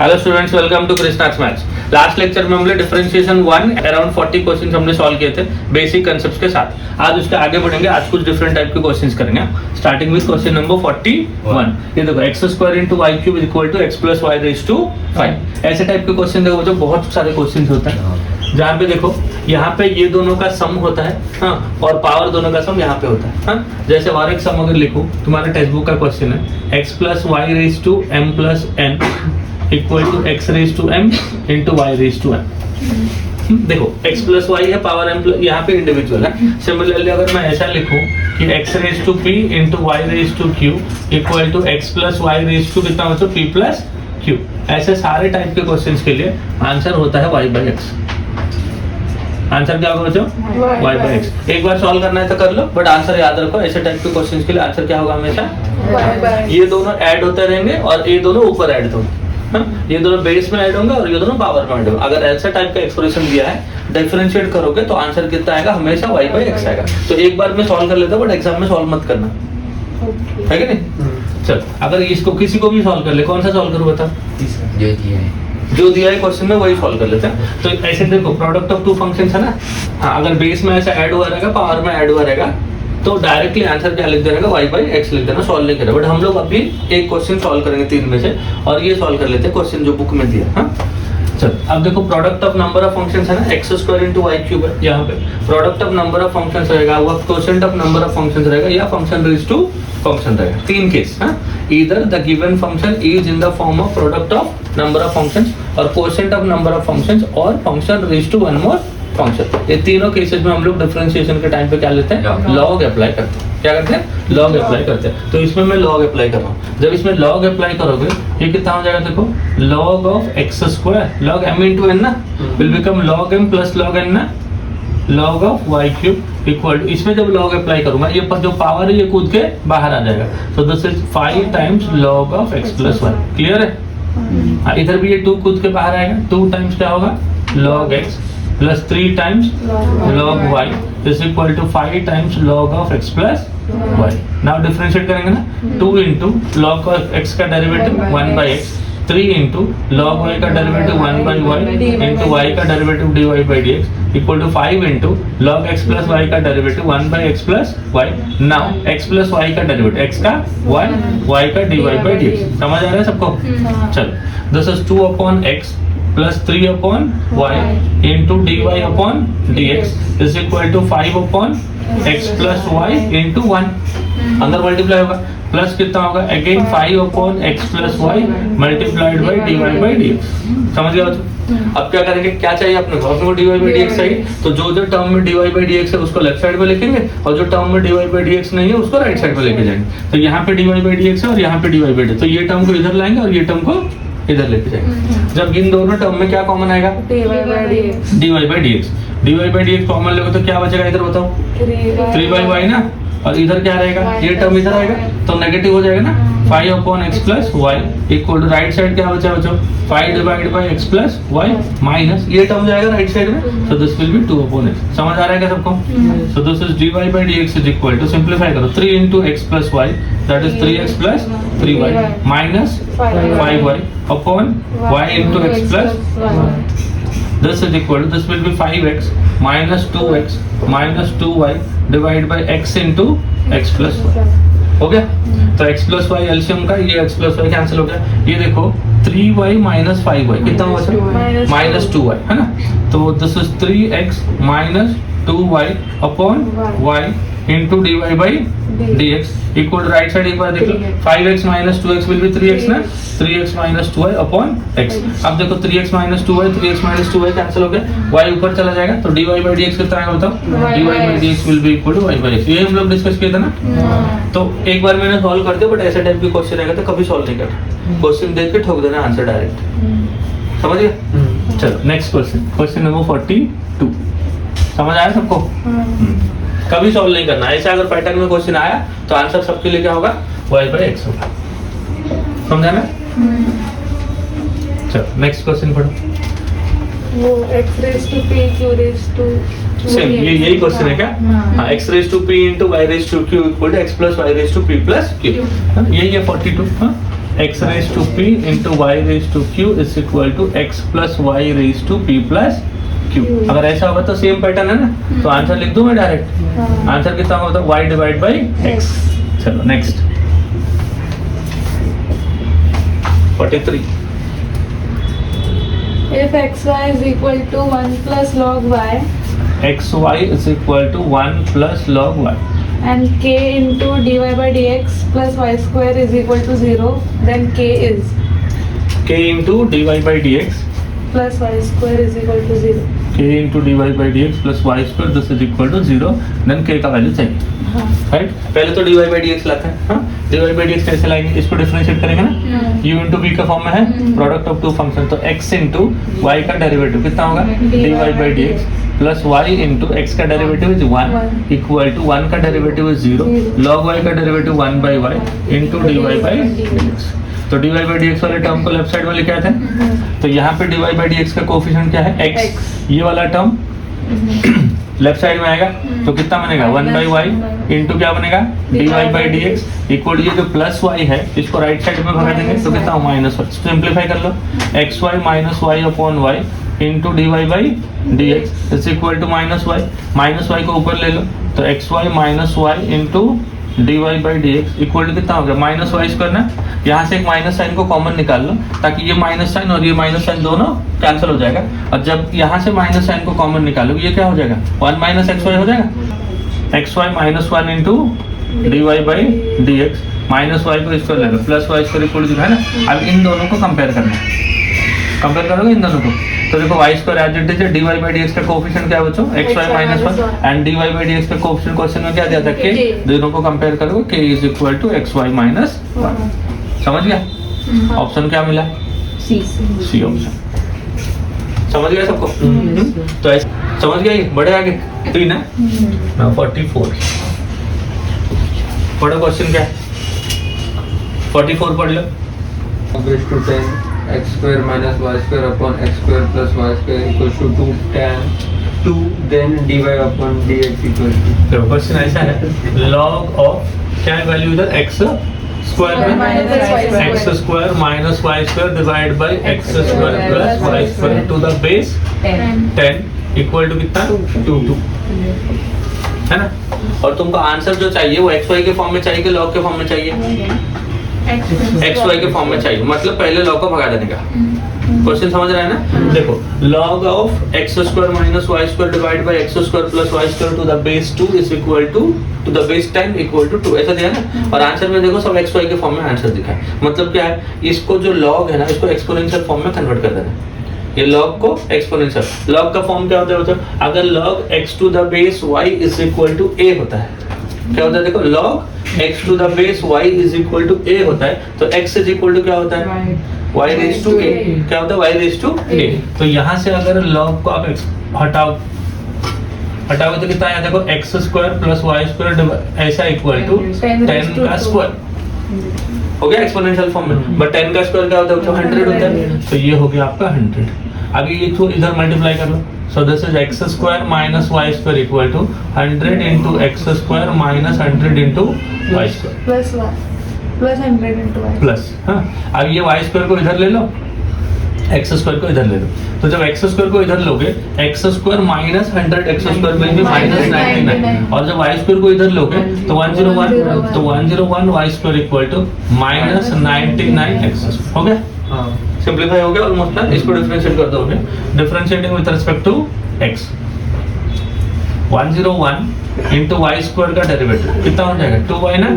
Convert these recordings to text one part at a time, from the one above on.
Hello students, welcome to Krishna's maths. Last lecture में हमने differentiation 1 around 40 questions हमने solve किए थे बेसिक कांसेप्ट्स के साथ। आज उसके आगे बढ़ेंगे, आज कुछ डिफरेंट टाइप के क्वेश्चंस करेंगे। Starting with question number 41। ये देखो x² into y cube is equal to x plus y raise to 5। ऐसे टाइप के क्वेश्चन देखो तो बहुत सारे क्वेश्चन होते हैं जहाँ पे देखो यहाँ पे ये दोनों का सम होता है, हाँ, और पावर दोनों का सम यहाँ पे होता है, हाँ। जैसे और एक सम अगर लिखो, तुम्हारे टेक्स्ट बुक का क्वेश्चन है x plus y raise to m plus n equal to x raise to m into Y raise to m. देखो x प्लस वाई है, पावर m यहाँ पे इंडिविजुअल है। सिमिलरली अगर मैं ऐसा लिखूं कि x raise to p into Y raise to q equal to x plus y raise to कितना होता है p प्लस q। ऐसे सारे टाइप के क्वेश्चंस के लिए आंसर होता है y बाई एक्स। आंसर क्या होगा बच्चों? y by x. एक बार सॉल्व करना है तो कर लो, बट आंसर याद रखो, ऐसे टाइप के क्वेश्चंस के लिए आंसर क्या होगा हमेशा? ये दोनों ऐड होते रहेंगे और ये दोनों ऊपर ऐड होंगे, हाँ? ये दोनों बेस में ऐड होंगे और ये दोनों पावर में ऐड होंगे। अगर ऐसा टाइप का एक्सप्रेशन दिया है, डिफरेंशिएट करोगे तो आंसर कितना आएगा? हमेशा y बाई एक्स आएगा। तो एक बार में सॉल्व कर लेता हूँ, बट एग्जाम में सॉल्व मत करना, है कि नहीं? चल, अगर इसको किसी को भी सॉल्व कर ले, कौन सा सॉल्व करूँ बता? जो दिया है क्वेश्चन में वही सॉल्व कर लेते हैं। तो ऐसे देखो, प्रोडक्ट ऑफ टू फंक्शंस है ना, हाँ, अगर बेस में ऐसा ऐड हुआ रहेगा, पावर में ऐड हुआ रहेगा, तो डायरेक्टली आंसर क्या लिख देना? y बाई एक्स लिख देना, सॉल्व नहीं करेगा। बट हम लोग अभी एक क्वेश्चन सॉल्व करेंगे 3 में से, और ये सॉल्व कर लेते हैं क्वेश्चन जो बुक में दिया, हाँ। चल, अब देखो, product of number of functions है ना, x² इंटू वाई क्यूब है। यहाँ पे product of number of functions रहेगा, वो quotient of number of functions रहेगा, या फंक्शन रेज टू फंक्शन रहेगा। 3 केस, हाँ। Either the given function is in the form of product of number of functions और quotient of number of functions और function raise to one more function. ये तीनों cases में हम लोग differentiation के टाइम पे क्या लेते हैं? लॉग अप्लाई करते हैं। क्या करते हैं? लॉग अप्लाई करते हैं। तो इसमें मैं लॉग अप्लाई कर रहा हूँ। जब इसमें लॉग अप्लाई करोगे, ये कितना हो जाएगा? देखो, log of x², log m into N ना, will become log m plus log n ना, log of Y cube equal. इसमें जब लॉग अप्लाई करूंगा, ये जो पावर है ये कूद के बाहर आ जाएगा। तो this is 5 times log of x plus y. Clear है? इधर भी ये 2 कूद के बाहर आएगा। 2 टाइम्स क्या होगा? Log x plus 3 times log y is equal to 5 times log of x plus y। Now differentiate करेंगे ना, 2 इंटू log ऑफ x का derivative 1 by x, 3 into log y का derivative 1 by y into y का derivative dy by dx equal to 5 into log x plus y का derivative 1 by x plus y। Now x plus y का derivative, x का 1, y का dy by dx। समझ आ रहा है सबको? चलो, this is 2 upon x plus 3 upon y into dy upon dx is equal to 5 upon x plus y into 1। अंदर मल्टीप्लाई होगा, प्लस कितना होगा? Again 5 upon x plus y multiplied by dy by dx। समझ गया बच्चों? अब क्या करेंगे? क्या चाहिए अपने को? अपने को dy बाई dx चाहिए। तो जो जो टर्म में dy बाई dx है उसको लेफ्ट साइड पे लिखेंगे, और जो टर्म में dy बाई dx नहीं है उसको राइट साइड पे लेके जाएंगे। तो यहाँ पे dy बाई dx है और यहाँ पे dy बाई dx, तो ये टर्म को इधर लाएंगे और ये टर्म को इधर लेके जाएंगे। जब इन दोनों टर्म में क्या कॉमन आएगा? dy by dx। dy by dx common लोगे तो क्या बचेगा? इधर बताओ, 3 बाई y ना, और इधर क्या रहेगा? ये टर्म इधर आएगा तो नेगेटिव हो जाएगा ना। 5 upon x plus y equal to right side क्या बचा बच्चों? 5 divide by x plus y minus ये टर्म जाएगा राइट साइड में, so this will be 2 upon x। समझ आ रहा है क्या सबको? so this is dy by dx is equal to, simplify करो, 3 into x plus y that is 3x plus 3y minus 5y upon y into x plus 1। this is equal to, this will be 5x minus 2x minus 2y divided by x into x plus y। हो गया? तो x plus Y LCM का, ये x plus Y cancel हो गया। ये देखो 3y minus 5y कितना हुआ? माइनस 2y, है ना। तो this is 3x minus 2y upon y into dy by dx equal to right side एक बार देख लो, 5x minus 2x will be 3x ना, 3x minus 2y upon x। अब देखो 3x minus 2y, 3x minus 2y cancel हो गया, y ऊपर चला जाएगा, तो dy बाई dx कितना आएगा बताओ? dy by dx will be equal to y by x। ये हम लोग डिस्कस किए थे ना। तो एक बार मैंने सॉल्व कर दिया, बट ऐसे टाइप की क्वेश्चन रहेगा तो कभी सॉल्व नहीं करना, क्वेश्चन देख के ठोक देना आंसर डायरेक्ट। समझ गए? चलो नेक्स्ट क्वेश्चन, क्वेश्चन नंबर 42। समझ आया सबको? कभी सॉल्व नहीं करना। ऐसा अगर पैटर्न में क्वेश्चन आया तो आंसर सबके लिए क्या होगा? y बाई एक्स होगा। समझा ना? चलो नेक्स्ट क्वेश्चन पढ़ो। वो x raise to p q raise to same यही क्वेश्चन है क्या? हाँ, x raise to p into y raise to q equal to x plus y raise to p plus q। यही है 42। हाँ, x raise to p into Y raise to q is equal to x plus y raise to p plus q। अगर ऐसा होगा तो same pattern है ना, तो आंसर लिख दूं मैं डायरेक्ट। हाँ। आंसर कितना होता है y डिवाइड बाई x। चलो next 43। If xy is equal to 1 plus log y xy is equal to 1 plus log y and k into dy by dx plus y square is equal to 0, then k is k into dy by dx plus y square is equal to 0. k into dy by dx plus y square this is equal to 0, then k का value चाहिए, हाँ। Right. पहले तो dy by dx लाते हैं, हाँ। dy by dx कैसे लाएंगे, इसको डिफरेंशिएट करेंगे ना, u into v का फॉर्म में है, प्रोडक्ट ऑफ टू फंक्शन, तो x into y का डेरिवेटिव कितना होगा, dy by dx plus y into x का डेरिवेटिव इज 1 इक्वल टू 1 का डेरिवेटिव इज 0, log y का derivative 1 by y into dy by dx। तो dy by dx वाले term को लेफ्ट साइड में लेके आते हैं, तो यहाँ पे dy by dx का कोफिशिएंट क्या है, x। ये वाला टर्म लेफ्ट साइड में आएगा, तो कितना बनेगा 1 by y इंटू क्या बनेगा dy by dx इक्वल ये जो प्लस y है इसको राइट साइड में भगा देंगे, तो कितना माइनस y। सिंप्लीफाई कर लो, xy minus y upon y into dy by dx is equal to minus y को ऊपर ले लो, तो xy minus y into dy by dx equal to कितना हो गया माइनस वाई स्क्वायर ना। यहाँ से एक माइनस साइन को कॉमन निकाल लो, ताकि ये माइनस साइन और ये माइनस साइन दोनों कैंसिल हो जाएगा, और जब यहाँ से माइनस साइन को कॉमन निकालोगे ये क्या हो जाएगा 1 माइनस एक्स वाई हो जाएगा, X Y minus 1 into D Y by D x, minus Y को स्क्वायर ले लो plus Y square equal to है ना। अब इन दोनों को कंपेयर करना है, कंपेयर करोगे इन दोनों को, तो देखो y square as it is है, dy by dx का कोएफिशिएंट क्या है बच्चों xy minus 1 and dy by dx का कोएफिशिएंट क्वेश्चन में क्या दिया था k, दोनों को कंपेयर करोगे k is equal to xy minus 1। समझ गया, ऑप्शन क्या मिला सी ऑप्शन। समझ गया सबको, तो ऐसे समझ गया, ये बढ़े आगे 3 है ना। 44 पढ़ो क्वेश्चन क्या है, 44 पढ़ लो। raised to 10 x square minus y square upon x square plus y square equals to 2 tan 2 then dy upon dx equals to। तो क्वेश्चन ऐसा है, log ऑफ क्या वैल्यू इधर x स्क्वायर में x square minus y square divide by x square plus y square to the base 10 equal to कितना 2 है ना। और तुमको आंसर जो चाहिए वो xy के फॉर्म में चाहिए कि log के फॉर्म में चाहिए, xy के फॉर्म में चाहिए, मतलब पहले log को भगा देने का। क्वेश्चन समझ रहे हैं ना, देखो log of x square minus y square divide by x square plus y square to the base 2 is equal to the base 10 equal to 2, ऐसा दिया ना। और आंसर में देखो सब xy के फॉर्म में आंसर दिखा है, मतलब क्या है, इसको जो log है ना इसको एक्सपोनेंशियल फॉर्म में कन्वर्ट कर देना है, ये log को एक्सपोनेंशियल। log का फॉर्म क्या होता है बच्चों, अगर log x to the base y is equal to a होता है, क्या होता है देखो log x to the base y is equal to a होता है, तो x इज इक्वल टू क्या होता है y रेज टू a, क्या होता है y रेज टू a। तो यहाँ से अगर log को आप हटाओगे तो कितना आया देखो x square plus y square ऐसा इक्वल टू 10 का स्क्वायर हो गया एक्सपोनेंशियल फॉर्म में, बट 10 का स्क्वायर क्या होता है 100 होता है, तो ये हो गया आपका 100। अभी ये तो इधर मल्टीप्लाई कर लो, so this is x square minus y square equal to 100 into x square minus 100 into y square plus 100 into y plus, हाँ। अब ये y square को इधर ले लो, x square को इधर ले लो, तो जब x square को इधर लोगे x square minus 100 x square में भी minus 99, और जब y square को इधर लोगे तो 101, तो 101 y square equal to minus 99 x square हो गया, हाँ सिंप्लीफाई हो गया ऑलमोस्ट ना। इसको डिफरेंशिएट कर दोगे, differentiating with respect to x 101 into Y square का डेरिवेटिव कितना हो जाएगा 2y ना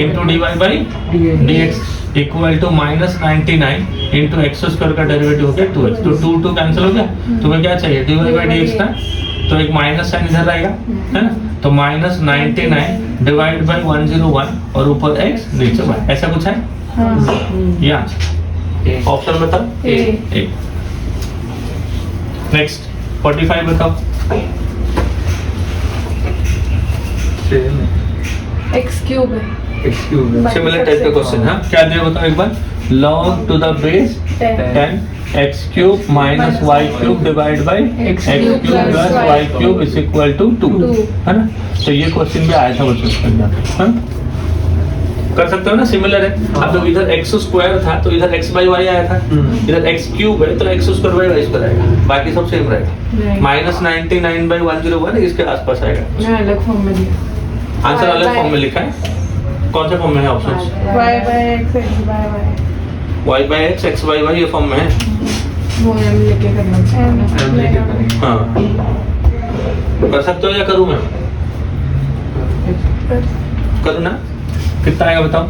into D Y by D x equal to minus 99 into x square का डेरिवेटिव हो गया 2x, तो 2 कैंसिल हो गया, तुम्हें क्या चाहिए d Y by D x ना, तो एक माइनस साइन इधर आएगा है ना, तो माइनस 99 डिवाइड बाई 101 और ऊपर x नीचे y, ऐसा कुछ है या ऑप्शन बताओ ए। नेक्स्ट 45 बताओ, x cube है, x cube सिमिलर टाइप का क्वेश्चन है, क्या दिया बताओ एक बार, log to the base 10 x cube minus y cube divide by x cube plus y cube is equal to 2 है ना। तो ये क्वेश्चन भी आया था बच्चों के अंदर, कर सकते हो ना, सिमिलर है। अब तो इधर एक्स स्क्वायर था तो इधर एक्स बाई वाई आया था, इधर एक्स क्यूब है तो x square by y square आएगा, बाकी सब सेम रहेगा। माइनस 99/101 इसके आसपास आएगा। अलग फॉर्म में लिखा, आंसर अलग फॉर्म में लिखा है। कौन से फॉर्म में है options? y by x x by y, y by x x by y ये फॉर्म में है। वो m लेके करना चाहिए। हाँ, कर सकते हो या करूँ मैं? करूँ ना? कितना आएगा बताओ?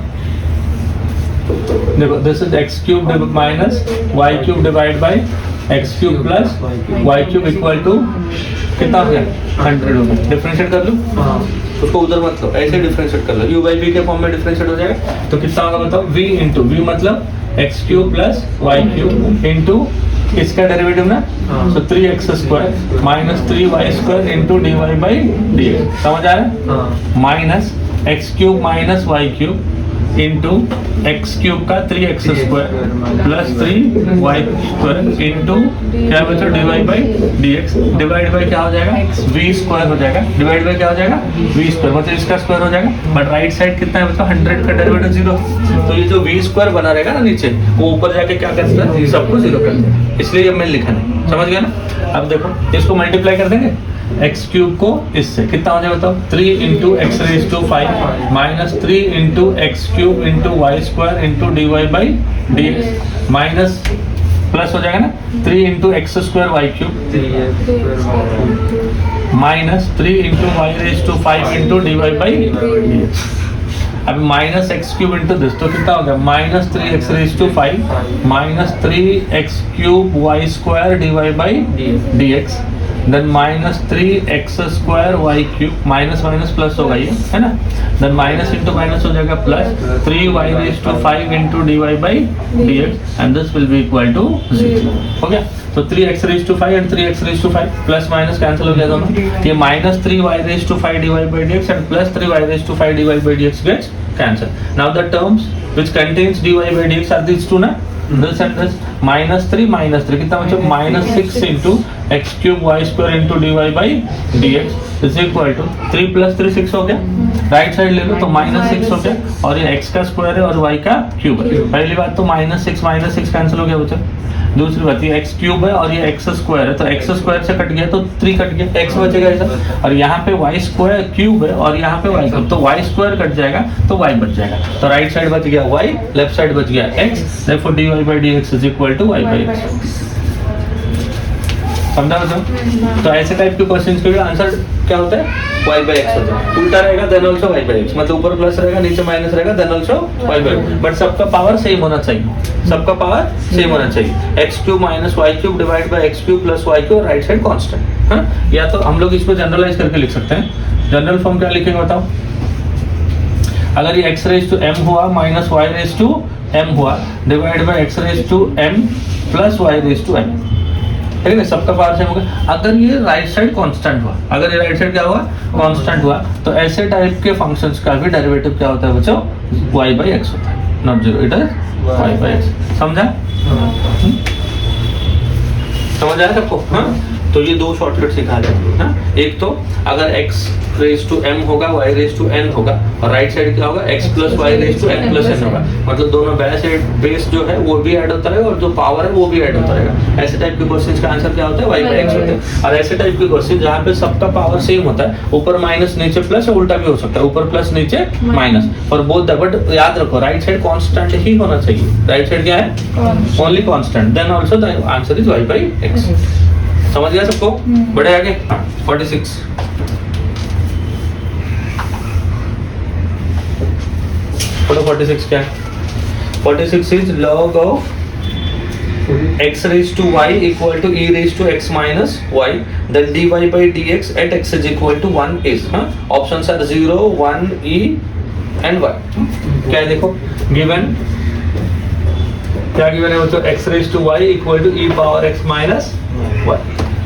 देखो, this is x cube minus y cube divide by x cube plus y cube equal to कितना हो गया? 100 हो गया। डिफरेंशिएट कर लूँ? उसको उधर मत लो, ऐसे डिफरेंशिएट कर लो, u बाई v के फॉर्म में डिफरेंशिएट हो जाएगा। तो कितना होगा बताओ? v इंटू वी मतलब x cube plus y cube into इसका डेरिवेटिव ना, तो 3x square minus 3y square into D Y by D x. समझ आ रहा है? Minus x cube minus y cube into x cube का 3x square plus 3y square into क्या बचा? D Y by D x divide by क्या हो जाएगा? v स्क्वायर हो जाएगा, डिवाइड बाई क्या हो जाएगा? v स्क्वायर, मतलब इसका स्क्वायर हो जाएगा। बट राइट साइड कितना है मतलब 100 का डेरिवेटिव 0, तो ये जो v स्क्वायर बना रहेगा ना नीचे, वो ऊपर जाके क्या करता है? सबको 0 कर देगा, इसलिए ये मैंने लिखा नहीं। समझ गया ना? अब देखो इसको मल्टीप्लाई कर देंगे, एक्स क्यूब को इससे कितना हो जाएगा बताओ? 3 into X raise to 5 minus 3 into x cube into Y square into D Y by D x minus plus हो जाएगा ना 3 into x square Y cube minus 3 into Y raise to 5 into D Y by D X. अब minus x cube into this तो कितना हो गया? Minus 3x raise to 5 minus 3x cube Y square D Y by D x, then minus 3x square Y cube, minus minus plus होगा ये, है ना? Then minus into minus हो जाएगा plus 3y raise to 5 into D Y by D x and this will be equal to 0। हो गया? तो 3x raise to 5 and 3x raise to 5 plus minus cancel हो गया दोनों। ये minus 3y raise to 5 dy by dx and plus 3y raise to 5 dy by dx gets cancelled. Now the terms which contains dy by dx are these two ना? This and this minus 3 कितना मतलब minus 6 into x cube Y square into D Y by D x is equal to 3 plus 3 6 हो गया। Right side ले लो तो minus 6 हो गया और ये एक्स का स्क्वायर है और वाई का क्यूब है। पहली बात तो माइनस 6 कैंसिल हो गया बच्चा। दूसरी बात ये एक्स क्यूब है और ये एक्स स्क्वायर है, तो एक्स स्क्वायर से कट गया तो 3 कट गया, एक्स बचेगा ऐसा। और यहाँ पे वाई स्क्वायर क्यूब है और यहाँ पे वाई क्यूब, तो वाई स्क्वायर कट जाएगा तो वाई बच जाएगा। तो राइट साइड बच गया वाई, लेफ्ट साइड बच गया x, therefore dy by dx is equal to y by x। समझा मतलब? तो ऐसे टाइप के क्वेश्चंस के आंसर क्या होता है? y by x होता है। उल्टा रहेगा then also y by x, मतलब ऊपर प्लस रहेगा नीचे माइनस रहेगा then also y by x। But सबका पावर सेम होना चाहिए, सबका पावर सेम होना चाहिए। x cube minus y cube divide by x cube plus y cube, right side constant. हाँ, या तो हम लोग इसको जनरलाइज करके लिख सकते हैं। जनरल फॉर्म क्या लिखेंगे बताओ? अगर ये x रेज टू m हुआ minus y raise to m हुआ divide by x raise to m plus y raise to m, ठीक है, सबका पावर सेम होगा। अगर ये राइट साइड कांस्टेंट हुआ, अगर ये राइट साइड क्या हुआ? कांस्टेंट हुआ, तो ऐसे टाइप के फंक्शंस का भी डेरिवेटिव क्या होता है बच्चों? y by x होता है, not 0, it is y by x। समझा? समझ आया सबको? हाँ, तो ये दो शॉर्टकट सिखा रहे हैं ना। एक तो अगर x रेज टू m होगा, y रेज टू n होगा, और राइट साइड क्या होगा? x plus y raise to n plus n होगा, मतलब दोनों बेस जो है वो भी ऐड होता रहेगा और जो पावर है वो भी ऐड होता रहेगा। ऐसे टाइप के क्वेश्चंस का आंसर क्या होता है? y by x होता है। और ऐसे टाइप के क्वेश्चन जहाँ पे सबका पावर सेम होता है, ऊपर माइनस नीचे प्लस, और उल्टा भी हो सकता है, ऊपर प्लस नीचे माइनस, और बोथ द, बट याद रखो राइट साइड कांस्टेंट ही होना चाहिए। राइट साइड क्या है? Only constant, then also the answer is y by x। समझ गया सबको? बढ़े आगे 46। बोलो 46 क्या है? 46 is log of x raised to y equal to e raised to x minus y, then dy by dx at x is equal to 1 is, options are 0, 1, e and y। क्या है देखो given, क्या given है बच्चों? x raised to y equal to e power x minus y।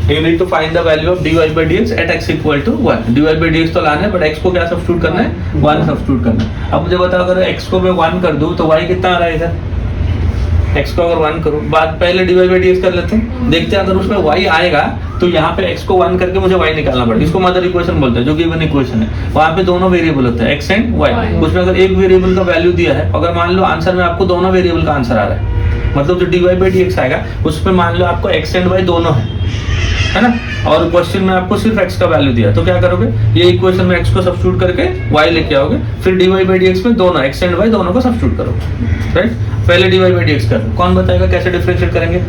You need to find the value of dy by dx at x equal to 1। dy by dx तो लाना है, but x को क्या substitute करना है? 1 substitute करना है। अब मुझे बताओ अगर x को मैं 1 कर दूं तो y कितना आ रहा है इधर? x को अगर 1 करो, बात पहले dy by dx कर लेते हैं, देखते हैं अगर उसमें y आएगा तो यहाँ पे x को 1 करके मुझे y निकालना पड़ेगा। इसको मदर इक्वेशन बोलते हैं, जो गिवन इक्वेशन है। वहाँ पे दोनों वेरिएबल होते हैं x एंड y। उसमें अगर एक वेरिएबल का वैल्यू दिया है, अगर मान लो आंसर में आपको दोनों वेरिएबल का आंसर आ रहा है, मतलब जो dy by dx आएगा उसमें मान लो आपको x एंड y दोनों है ना, और क्वेश्चन में आपको सिर्फ x का वैल्यू दिया, तो क्या करोगे, ये इक्वेशन में x को सब्स्टिट्यूट करके y लेके आओगे, फिर dy by dx में दोनों x एंड y दोनों को सब्स्टिट्यूट करोगे, राइट। पहले dy by dx कर, कौन बताएगा कैसे डिफरेंशिएट करेंगे,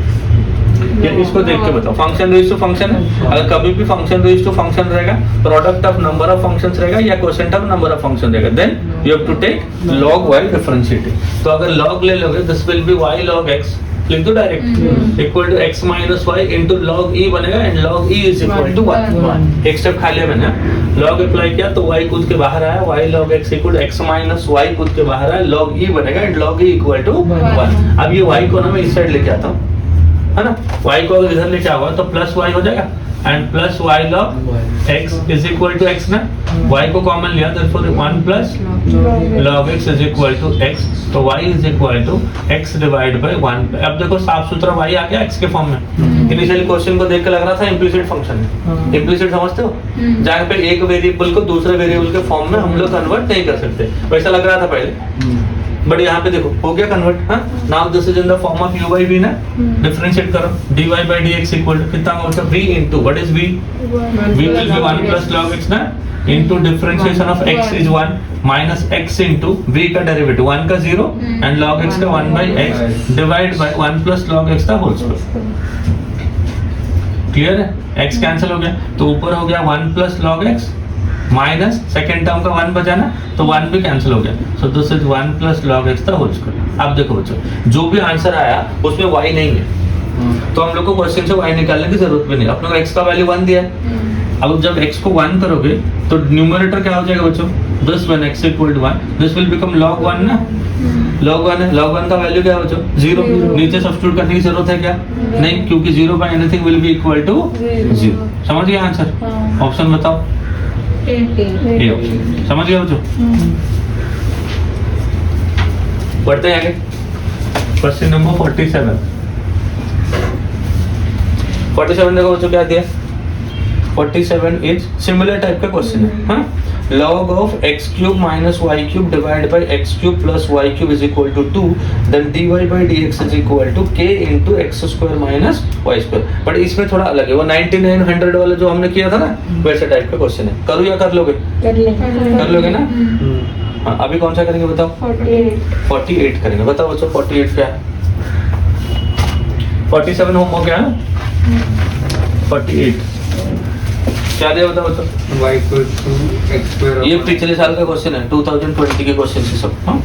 ये इसको देख के बताओ। फंक्शन रेज टू फंक्शन है, अगर कभी भी फंक्शन रेज टू फंक्शन रहेगा, product of number of functions रहेगा या quotient of number of function रहेगा, then you have to take log y differentiating. तो अगर log ले लोगे, this will be y log x, लिख दो direct, equal to x minus Y into log e बनेगा, and log e is equal to 1। एक step खा लिया मैंने, log अप्लाई किया तो y कूद के बाहर आया, y log x equal to x minus y कूद के बाहर आया, log e बनेगा and log e equal to 1। अब ये y को ना मैं इस साइड लेके आता हूँ, है ना, y को अगर इधर लेके आऊंगा तो प्लस y हो जाएगा, and plus y log x is equal to x ना, y को कॉमन लिया तो 1 plus log x is equal to x, तो y is equal to x divide by 1। अब देखो साफ सुथरा y आ गया x के फॉर्म में। इनिशियली क्वेश्चन को देख के लग रहा था इम्प्लिसिट फंक्शन है, इम्प्लिसिट समझते हो, जहाँ पे एक वेरिएबल को दूसरे वेरिएबल के फॉर्म में हम लोग कन्वर्ट नहीं कर सकते, वैसा लग रहा था पहले, बट यहाँ पे देखो हो गया कन्वर्ट। हाँ, now this is in the form of u by v ना, डिफरेंशिएट करो, dy by dx equal to कितना होगा, v into what is v, v will be 1 plus log x ना, into differentiation of x is 1 minus x into v का derivative 1 का 0 and log x का 1 by x divide by 1 plus log x का whole square. Clear है, x cancel हो गया तो ऊपर हो गया 1 plus log x minus second term का 1 बचा ना, तो 1 भी कैंसिल हो गया, so this is 1 plus log x the whole square. अब देखो बच्चों, जो भी आंसर आया उसमें y नहीं है, तो हम लोग को क्वेश्चन से y निकालने की जरूरत भी नहीं, अपने को x का वैल्यू 1 दिया है। अब जब x को 1 करोगे तो न्यूमरेटर क्या हो जाएगा बच्चों, this when x equal to 1 this will become log 1 ना, log 1 है, log 1 का वैल्यू क्या है बच्चों, 0, नीचे सब्स्टिट्यूट करने की जरूरत है क्या, नहीं, क्योंकि 0 by anything will be equal to 0। समझ गए आंसर, ऑप्शन बताओ, ये ऑप्शन समझ गए बच्चों। बढ़ते हैं आगे, क्वेश्चन नंबर 47 देखो बच्चों क्या दिया, 47 इज सिमिलर टाइप का क्वेश्चन है, हाँ, log of x cube minus y cube divided by x cube plus y cube is equal to 2, then dy by dx is equal to k into x square minus y square। But इसमें थोड़ा अलग है, वो 9900 वाला जो हमने किया था ना, वैसे टाइप का क्वेश्चन है। करूँ या कर लोगे, कर लोगे ना, हाँ, अभी कौन सा करेंगे बताओ, 48 करेंगे। बताओ बच्चों 48 क्या है, 47 होम हो गया ना, 48 क्या दिया बताओ बच्चों, y equal to x square, ये पिछले साल का क्वेश्चन है, 2020 के क्वेश्चन से सब। हाँ,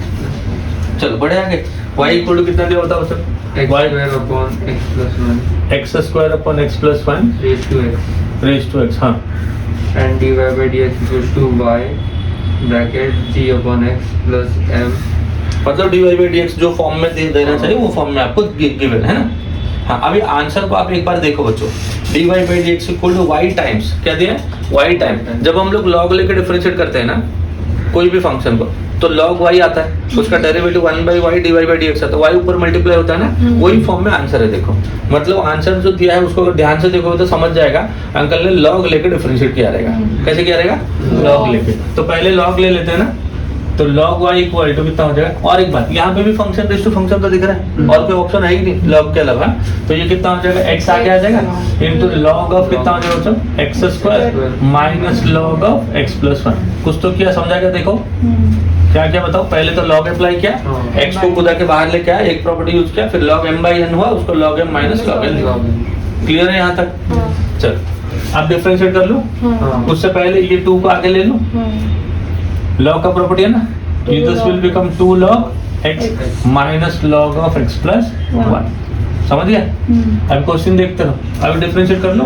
चलो बढ़े आगे, y इक्वल टू कितना दिया बताओ बच्चों, x square upon x plus 1 x square upon x plus 1 raise to x, हाँ, and dy by dx equals to y bracket g upon x plus m, मतलब dy by dx जो form में देना चाहिए वो फॉर्म में आपको given है ना। हाँ, अभी आंसर को आप एक बार देखो बच्चों, dy by dx equal to y times क्या दिया है, y टाइम, जब हम लोग log लेके डिफरेंशिएट करते हैं ना कोई भी फंक्शन को, तो log y आता है, उसका derivative 1 by y dy by dx आता है, तो y ऊपर मल्टीप्लाई होता है ना, वही फॉर्म में आंसर है। देखो मतलब आंसर जो दिया है उसको अगर ध्यान से देखोगे तो समझ जाएगा, अंकल ने log लेके डिफरेंशिएट किया रहेगा। कैसे किया रहेगा, log लेके, तो पहले log ले लेते हैं ना, तो log y इक्वल टू कितना हो जाएगा, और एक बात यहाँ पे भी फंक्शन रेज टू फंक्शन तो दिख रहा है, और कोई ऑप्शन है ही नहीं log के अलावा, तो ये कितना हो जाएगा, x आगे आ जाएगा इनटू log ऑफ कितना हो जाएगा बच्चों, x square minus log of x plus 1। कुछ तो किया, समझा क्या, देखो क्या क्या बताओ, पहले तो log अप्लाई किया, x को खुदा के बाहर लेके आया, एक प्रॉपर्टी यूज किया, फिर log m by n हुआ, उसको log m minus log n। Clear है यहाँ तक, चल अब डिफरेंशिएट कर लो, उससे पहले ये 2 को आगे ले लो, log का प्रॉपर्टी है ना, this will become 2 log x minus log of x plus 1। समझ गया, अब क्वेश्चन देखते रहो, अब डिफरेंशिएट कर लो,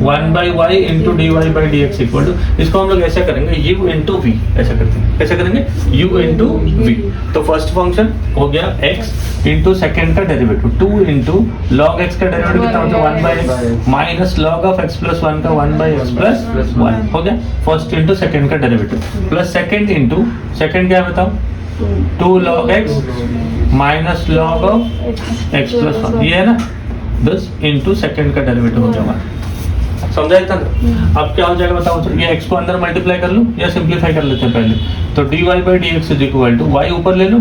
1 by y into dy by dx equal to, इसको हम लोग ऐसा करेंगे u इंटू v, ऐसा करते हैं, कैसे करेंगे, u इंटू v। तो फर्स्ट फंक्शन हो गया x इंटू सेकेंड का डेरिवेटिव 2 इंटू log x का डेरिवेटिव कितना होता है 1 by x minus log of x plus 1 का 1 by x प्लस 1 हो गया, फर्स्ट इंटू सेकेंड का derivative plus second into second क्या बताओ, 2 log x minus log of x plus 1, ये है ना, दिस इनटू सेकंड का डेरिवेटिव हो जाएगा। समझा इतना? अब क्या हो जाएगा बताओ, तो ये x को अंदर मल्टीप्लाई कर लूं या सिंप्लीफाई कर लेते हैं पहले, तो dy by dx is equal to y ऊपर ले लो,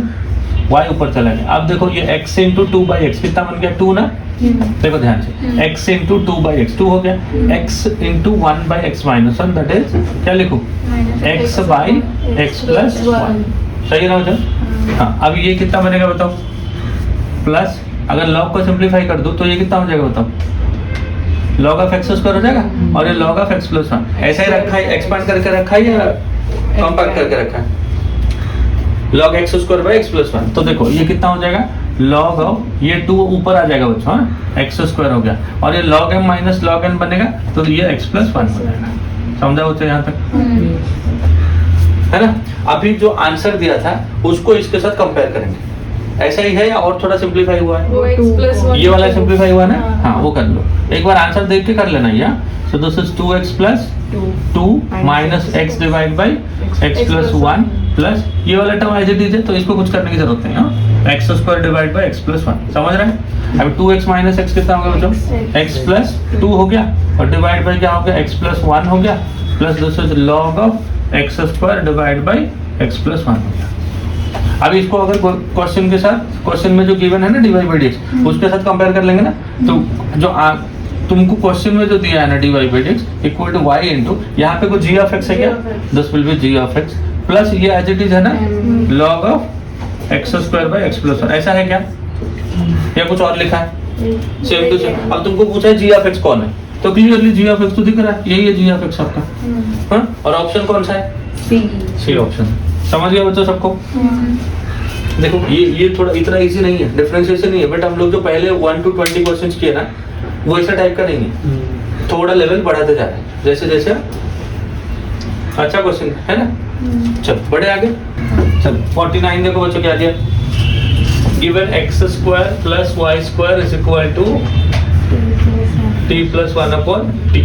y ऊपर चला गया। अब देखो ये x इंटू 2 बाई एक्स कितना बन गया, 2 ना, देखो ध्यान से, x इंटू 2 बाई एक्स 2 हो गया, x into 1 by x minus 1 that is क्या लिखूं, x बाई एक्स प्लस 1, सही ना हो जाए? हाँ, अब ये कितना बनेगा बताओ, प्लस अगर लॉग को सिंप्लीफाई कर दो तो ये कितना हो जाएगा बताओ, log ऑफ एक्स स्क्वायर हो जाएगा, और ये log ऑफ एक्स प्लस 1 ऐसा ही रखा है, एक्सपांड करके रखा है या कॉम्पैक्ट करके रखा है, log x square by x plus 1, तो देखो ये कितना हो जाएगा, log ऑफ ये 2 ऊपर आ जाएगा बच्चों, एक्स स्क्वायर हो गया, और ये log m minus log n बनेगा, तो ये x प्लस 1 हो जाएगा। समझा बच्चों यहाँ तक, है ना? अभी जो आंसर दिया था उसको इसके साथ कंपेयर करेंगे, ऐसा ही है या और थोड़ा सिंप्लीफाई हुआ है, वो x plus 1 ये वाला सिंप्लीफाई हुआ ना, हाँ वो कर लो, एक बार आंसर देख के कर लेना ये। सो this is 2x plus 2 minus x divide by x plus 1 plus ये वाला टर्म ऐसे दीजिए, तो इसको कुछ करने की जरूरत नहीं है, x square divide by x plus 1, समझ रहे हैं? अब 2x माइनस एक्स कितना हो गया बच्चों, x प्लस 2 हो गया, और डिवाइड बाई क्या हो गया, x प्लस 1 हो गया, plus this is log of x square divide by x plus 1 हो गया। अब इसको अगर क्वेश्चन के साथ, क्वेश्चन में जो गिवन है ना dy by dx, उसके साथ कंपेयर कर लेंगे ना, तो जो तुमको क्वेश्चन में जो दिया है ना dy by dx equal to y into, यहाँ पे कोई g ऑफ x है क्या, this will be g of x plus ये एज इट इज है ना log of x square by x plus 1, ऐसा है क्या, या कुछ और लिखा है, सेम टू सेम। अब तुमको पूछा है g ऑफ x कौन है, तो क्लियरली g ऑफ x तो दिख रहा है, यही है g ऑफ x आपका, हाँ? और ऑप्शन कौन सा है, सी ऑप्शन। समझ गया बच्चों सबको? देखो ये थोड़ा इतना इजी नहीं है, डिफरेंशिएशन नहीं है, बट हम लोग जो पहले 1 to 20 क्वेश्चंस किए ना, वो ऐसा टाइप का नहीं है, थोड़ा लेवल बढ़ाते जा रहे हैं जैसे जैसे। अच्छा क्वेश्चन है ना, चलो बढ़े आगे। चलो 49 देखो बच्चों क्या दिया, given x square plus Y square is equal to t plus 1 upon t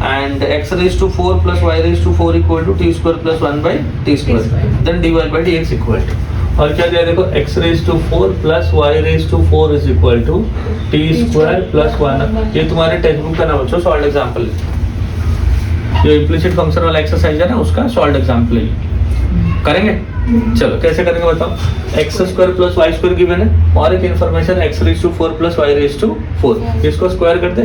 and x raised to 4 plus y raised to 4 equal to t square plus 1 by t square, then dy by dx equal to, और क्या दिया देखो, x raised to 4 plus y raised to 4 is equal to t square plus 1, ये तुम्हारे textbook का ना बच्चों solve example है, जो इम्प्लिसिट फंक्शन वाला एक्सरसाइज है ना उसका सॉल्व एग्जांपल है, करेंगे। चलो कैसे करेंगे बताओ, x square plus Y square given है, और एक information x raise to 4 plus y raise to 4, इसको स्क्वायर कर दे,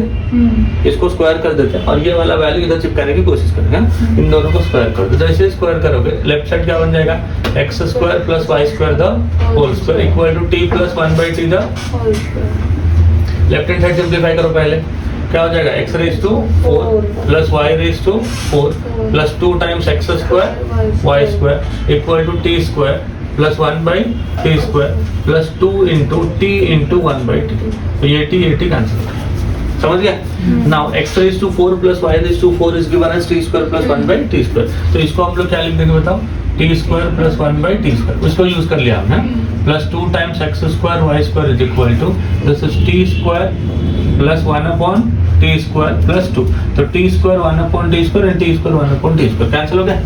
इसको स्क्वायर कर देते हैं, और ये वाला वैल्यू इधर चिपकाने की कोशिश करेंगे, इन दोनों को स्क्वायर कर दो। जैसे स्क्वायर करोगे लेफ्ट साइड क्या बन जाएगा, x square plus Y square the whole square equal to t plus 1 by t the, left hand side simplify करो पहले, क्या हो जाएगा, x raise to 4 plus y raise to 4 plus 2 times x square y square equal to t square plus 1 by t square plus 2 into t into 1 by t, तो ये t cancel, समझ गया? Now x raise to 4 plus y raise to 4 is given as t square plus 1 by t square, तो इसको हम लोग क्या लिख देंगे बताओ, t square plus 1 by t square, उसको यूज कर लिया हमने, plus 2 times x square y square is equal to this is t square plus 1 upon t square plus 2, तो t square 1 upon t square and t square 1 upon t square cancel हो गया,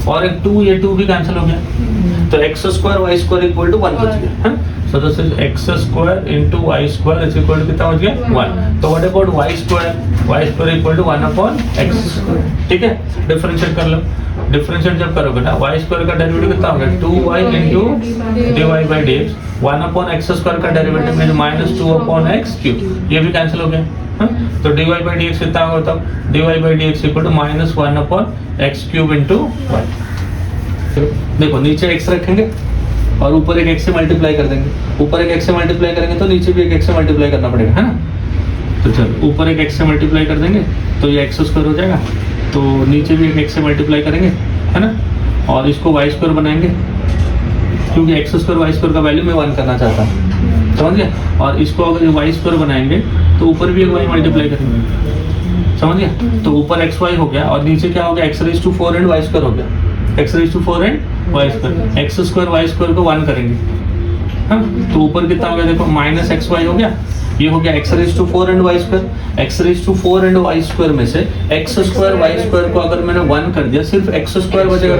और एक 2 ये 2 भी कैंसिल हो गया, तो x square y square equal to 1 बच गया, so this is x square into y square is equal to कितना बच गया 1, तो what about y square equal to 1 upon x, ठीक है? डिफरेंशिएट कर लो, डिफरेंशिएट जब करोगे ना वाई स्क्वायर का डेरिवेटिव कितना होगा, 2y into dy by dx, 1 upon x square का डेरिवेटिव में माइनस 2 अपॉन एक्स क्यूब, ये भी कैंसिल हो गया, तो dy बाई dx कितना होगा, तब dy by dx equal to minus 1 upon x cube into 1। देखो नीचे x रखेंगे और ऊपर एक x से मल्टीप्लाई कर देंगे, ऊपर एक x से मल्टीप्लाई करेंगे तो नीचे भी एक x से मल्टीप्लाई करना पड़ेगा, है ना? तो चलो ऊपर एक x से मल्टीप्लाई कर देंगे तो ये x स्क्वायर हो जाएगा, तो नीचे भी एक x से मल्टीप्लाई करेंगे, है ना? और इसको y स्क्वायर बनाएंगे, क्योंकि x स्क्वायर y स्क्वायर का वैल्यू मैं 1 करना चाहता हूँ, समझ गया? और इसको अगर y स्क्वायर बनाएंगे तो ऊपर भी एक y मल्टीप्लाई करेंगे, समझ गया? तो ऊपर xy हो गया और नीचे क्या हो गया, x raise to 4 and y square हो गया, x raise to 4 and y square, x square y square को 1 करेंगे, हाँ? तो ऊपर कितना हो गया देखो, माइनस xy हो गया ये हो गया x raise to 4 and y square. X raise to 4 and y square में से एक्स स्क्वायर वाई स्क्वायर को अगर मैंने 1 कर दिया, सिर्फ एक्स स्क्वायर बचेगा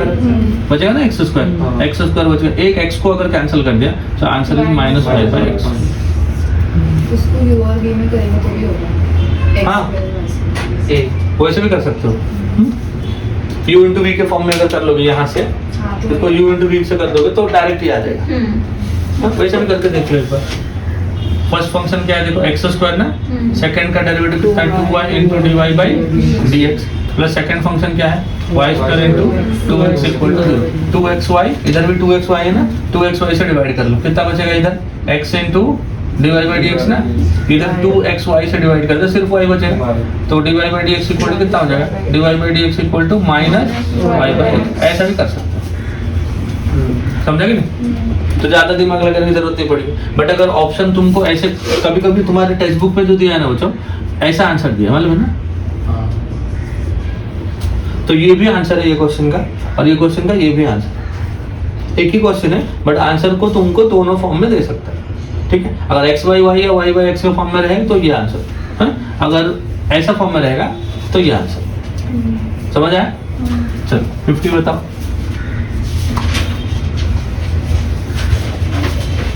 बचेगा ना, एक्स स्क्वायर, एक्स स्क्वायर बचेगा। एक एक्स को अगर कैंसिल कर दिया तो answer is minus y by x. उसको यू और वी में करेंगे तो भी होगा। हाँ, वैसे भी कर सकते हो। u इंटू वी के फॉर्म में अगर कर लोगे यहाँ से, देखो u इंटू वी से कर दोगे तो डायरेक्ट ही आ जाएगा। वैसे भी करके देख लो एक बार। फर्स्ट फंक्शन क्या है देखो, एक्स स्क्वायर ना, सेकंड का डेरिवेटिव कितना है 2y into D Y by D x, plus second function क्या है y square into 2x equal to 2xy। इधर भी 2xy है ना, 2xy से डिवाइड कर लो, कितना बचेगा इधर x into D Y by D x ना, इधर 2xy से डिवाइड कर दो, सिर्फ y बचेगा, तो d Y by D x equal to कितना हो जाएगा, d Y by D x equal to minus y by x. ऐसा भी कर सकते हो, समझा कि नहीं? तो ज्यादा दिमाग लगाने की जरूरत नहीं पड़ेगी। बट अगर ऑप्शन तुमको ऐसे, कभी कभी तुम्हारे टेक्स्ट बुक पे जो दिया है ना बच्चों, ऐसा आंसर दिया मालूम है ना, तो ये भी आंसर है ये क्वेश्चन का, और ये क्वेश्चन का ये भी आंसर, एक ही क्वेश्चन है बट आंसर को तुमको दोनों फॉर्म में दे सकता है। ठीक है, अगर एक्स बाई वाई या वाई बाई एक्स के फॉर्म में रहेगा तो ये आंसर है, अगर ऐसा फॉर्म में रहेगा तो ये आंसर। समझ आया? चलो 50 बताओ।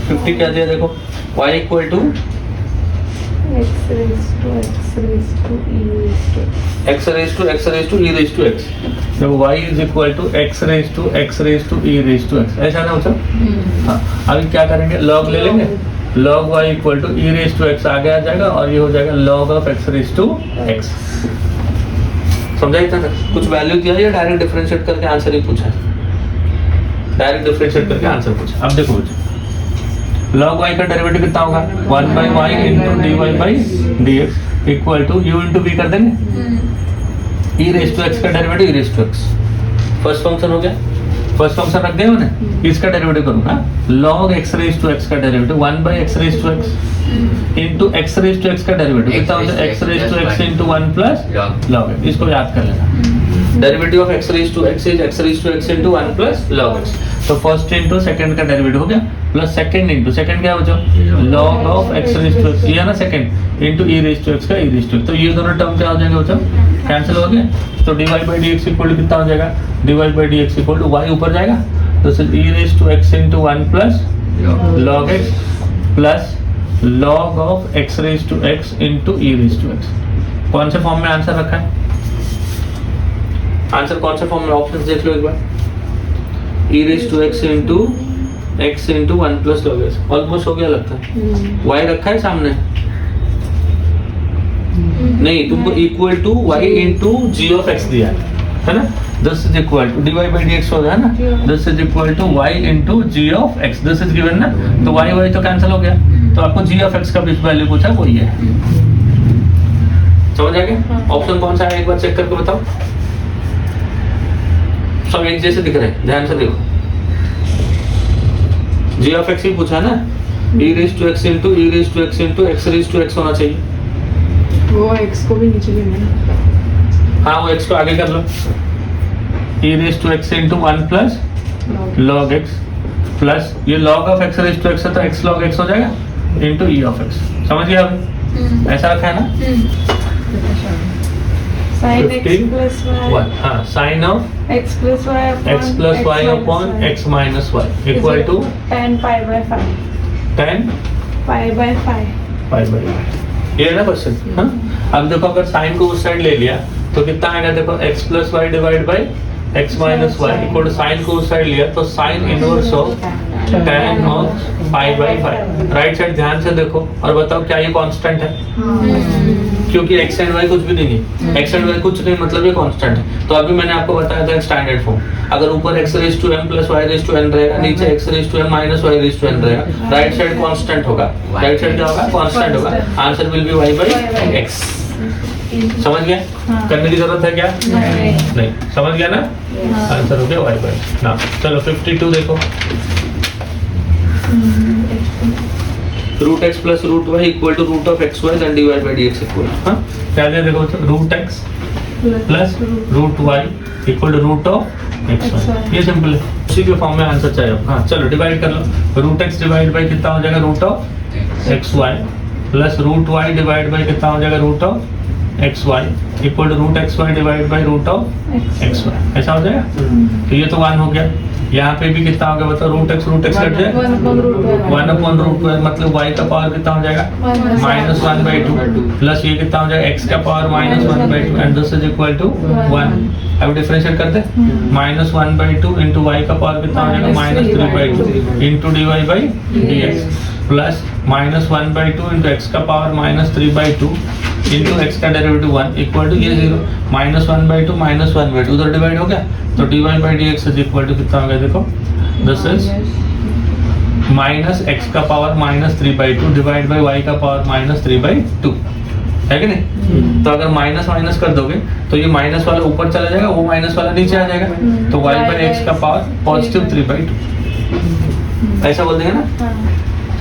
50 क्या दिया देखो, y equal to x raised to x raised to e raised to x raise to x raise to e raise to x, जब y is equal to x raise to x raise to e raise to x, ऐसा ना मतलब। हाँ, अभी क्या करेंगे, log ले लेंगे, log y equal to e raise to x आगे आ जाएगा, और ये हो जाएगा log of x raise to x। समझा इतना तक? कुछ वैल्यू दिया या डायरेक्ट डिफरेंशिएट करके आंसर ही पूछा है? डायरेक्ट डिफरेंशिएट करके आंसर पूछा। अब देखो बच्चों, log y का डेरिवेटिव कितना होगा, 1 by y into D Y by D x equal to u into v कर देंगे, e रेज टू एक्स का derivative e raise to x, first function हो गया। फर्स्ट फंक्शन रख दिया मैंने, इसका डेरिवेटिव करूंगा log x raise to x का derivative 1 by x raise to x into x raise to x का डेरिवेटिव कितना होता है, x raise to x into 1 plus log x। इसको याद कर लेना, derivative of x raise to x is x raise to x into 1 plus log x। तो first into second का डेरिवेटिव हो गया, प्लस सेकंड इंटू सेकंड क्या हो जाओ, log of x raise to x, ये है ना second, into e raise to x का e रेज टू x। तो ये दोनों टर्म क्या हो जाएंगे बच्चों, कैंसिल हो गए। तो dy by D x equal to कितना हो जाएगा, dy by D x equal to y ऊपर जाएगा, तो सिर्फ e raise to x into 1 plus log x plus log of x raise to x into e raise to x। कौन से form में आंसर रखा है, आंसर कौन से फॉर्म में, ऑप्शन देख लो एक बार, e raise to x into x into 1 plus log x। Almost हो गया लगता है, y रखा है सामने, नहीं तुमको equal to y into g of x दिया है ना, this is equal to dy by D x हो गया ना, this is equal to y into g of x, this is given ना, तो y तो कैंसिल हो गया, तो आपको जी ऑफ x का वैल्यू पूछा वही है। समझ आ गया? ऑप्शन कौन सा है एक बार चेक करके बताओ, सब एक जैसे दिख रहे हैं, ध्यान से देखो, जी ऑफ x ही पूछा ना, e raise to x into e raise to x into x raise to x होना चाहिए। वो x को भी नीचे लेना है। हाँ, वो x को आगे कर लो, e raise to x into 1 plus log x plus ये log of x raise to x है तो x log x हो जाएगा इंटू e ऑफ x। समझ गया अभी? ऐसा रखा है ना, sin x plus y, हाँ, sine of x plus y upon x minus y equal to tan pi by 5, 10 pi by 5। Pi by, ये है ना क्वेश्चन। हाँ, अब देखो अगर साइन को उस साइड ले लिया तो कितना आएगा, देखो x plus y divide by x minus y equal to sine को उस साइड लिया तो sine inverse of tan of pi by 5। Right side ध्यान से देखो और बताओ क्या ये कांस्टेंट है, क्योंकि x एंड y कुछ भी नहीं है, x एंड y कुछ नहीं मतलब ये कांस्टेंट है। तो अभी मैंने आपको बताया था स्टैंडर्ड फॉर्म, अगर ऊपर x raise to m plus y raise to n रहेगा, नीचे x raise to m minus y raise to n रहेगा, राइट साइड कांस्टेंट होगा, राइट साइड क्या होगा, कांस्टेंट होगा, answer will be y by x। समझ गया? करने की जरूरत है क्या? नहीं। समझ गया ना? आंसर हो गया y बाई ना। चलो 52 देखो, root x plus root y equal to root of x y then d Y by D x equal, हाँ क्या दिया देखो, root x plus root y equal to root of x y, ये simple है, उसी के फॉर्म में answer चाहिए। हाँ चलो डिवाइड कर लो, रूट एक्स डिवाइड बाई कितना हो जाएगा, root of x y plus root y divide by कितना हो जाएगा root of x y equal to root x y divide by root of x y, ऐसा हो जाएगा। तो ये तो 1 हो गया। यहाँ पे भी कितना हो गया बताओ, रूट एक्स कट जाए 1 अपॉन रूट मतलब y का पावर कितना हो जाएगा -1/2 प्लस ये कितना हो जाएगा x का power -1/2 and this is equal to 1। अब डिफरेंशिएट करते -1/2 इंटू y का पावर कितना हो जाएगा -3/2 into dy by dx plus -1/2 into x का पावर -3/2 इंटू x का डेरिवेटिव 1 इक्वल टू ये 0 -1/2 -1/2 उधर डिवाइड हो गया तो dy by dx is equal to कितना हो गया देखो, दिस इज माइनस x का पावर -3/2 डिवाइड बाई y का पावर -3/2 है कि नहीं। तो अगर माइनस माइनस कर दोगे तो ये माइनस वाला ऊपर चला जाएगा, वो माइनस वाला नीचे आ जाएगा, तो y बाई x का पावर पॉजिटिव 3/2 ऐसा बोल देंगे ना।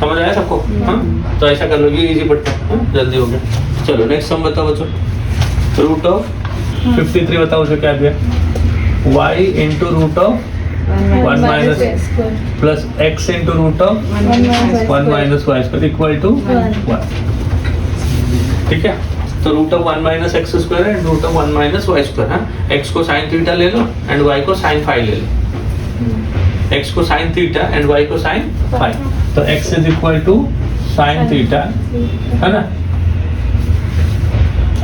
समझ आया सबको? हाँ, तो ऐसा कर लो, ये इजी पड़ता है, जल्दी हो गया। चलो नेक्स्ट सम बताओ बच्चों। रूट ऑफ 53 बताओ जो क्या दिया, y into root of 1 minus plus x into root of 1 minus Y square equal to 1। ठीक है, तो root of 1 minus x square and root of 1 minus Y square. हाँ, x को साइन थीटा ले लो एंड y को sine phi ले लो। x को साइन थीटा एंड y को साइन फाई, तो x is equal to sine theta है ना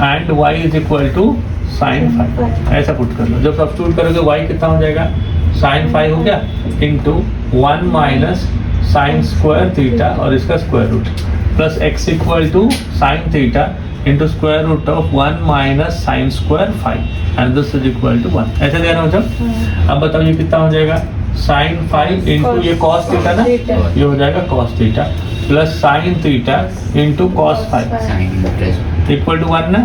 and y is equal to sine phi, ऐसा पुट कर लो। जब सब्स्टिट्यूट करोगे y कितना हो जाएगा साइन फाई हो गया into 1 minus sine square theta और इसका square root plus x equal to sine theta into square root of 1 minus sine square phi and this is equal to 1। ऐसा देना हो जब। अब बताओ ये कितना हो जाएगा साइन फाइव इंटू ये कॉस थीटा ना, ये हो जाएगा cos theta plus sine theta into cos phi equal to 1 ना।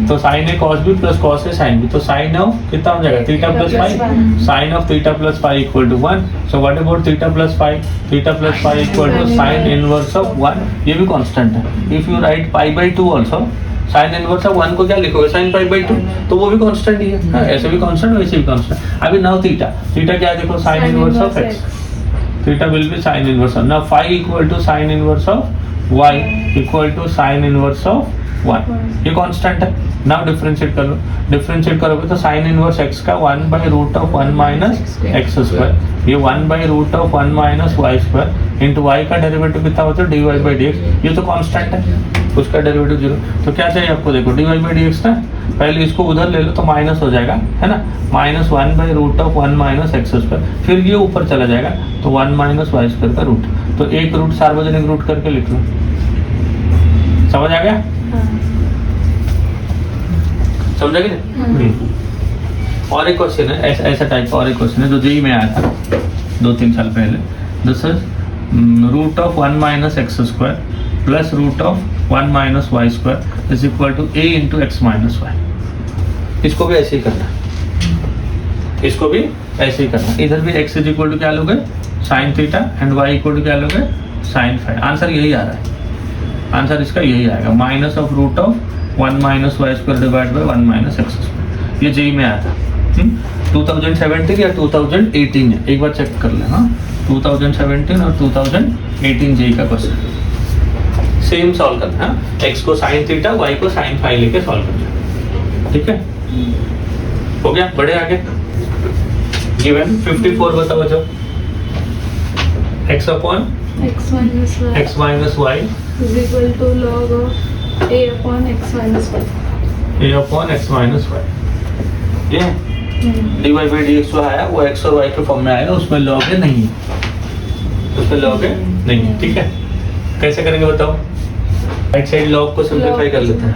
तो साइन है कॉस भी प्लस कॉस है साइन भी, तो साइन ऑफ कितना हो जाएगा theta plus five, sine of theta plus five equal to 1। So what about theta plus five, theta plus five equal to sine inverse of 1, ये भी कांस्टेंट है। If you write π/2 also sine inverse of 1 को क्या लिखोगे sign π/2, तो वो भी constant ही है। हाँ, ऐसे भी कांस्टेंट वैसे भी कांस्टेंट। अभी नाउ थीटा, थीटा क्या देखो sine inverse of x, theta will be sine inverse of, now phi equal to sine inverse of y equal to sine inverse of 1, ये कांस्टेंट है। नाउ डिफरेंशिएट कर लो, differentiate करोगे तो sine inverse x का 1/√1 minus x square, ये 1/√1 minus Y square into y का derivative कितना होता है dy बाई dx, ये तो कांस्टेंट है, उसका डेरिवेटिव 0। तो क्या चाहिए आपको देखो dy बाई dx ना, पहले इसको उधर ले लो तो माइनस हो जाएगा है ना, -1/√1 माइनस एक्स स्क्वायर, फिर ये ऊपर चला जाएगा तो 1 माइनस वाई स्क्वायर का रूट, तो एक रूट सार्वजनिक रूट करके लिख लो। समझ आ गया? समझा कि नहीं? और एक क्वेश्चन है ऐसा टाइप का, और एक क्वेश्चन है जो जेईई में आया था 2-3 साल पहले। This is root of 1 minus x square plus root of 1 minus Y square is equal to a into x minus y. इसको भी ऐसे ही करना, इसको भी ऐसे ही करना। इधर भी x इज इक्वल टू क्या लोगे sine theta and y equal to क्या लोगे साइन फाइव। आंसर यही आ रहा है, आंसर इसका यही आएगा, minus of root of 1 minus Y square divide by 1 minus x square. ये जेईई में आया था 2017 या 2018 है, एक बार चेक कर ले। हाँ, 2017 और 2018 जेईई का क्वेश्चन सेम सॉल्व करना है। x को साइन थीटा y को साइन फाइव लेके सॉल्व करना, ठीक है? हो गया, बढ़े आगे। गिवन 54 बताओ जो x upon x minus y is equal to log of a upon x minus y. a upon x minus y, ये dy बाई dx जो आया वो x और y के फॉर्म में आएगा, उसमें लॉग है नहीं है, उसमें लॉग है नहीं है, ठीक है? कैसे करेंगे बताओ? राइट साइड लॉग को सिंपलीफाई कर लेते हैं,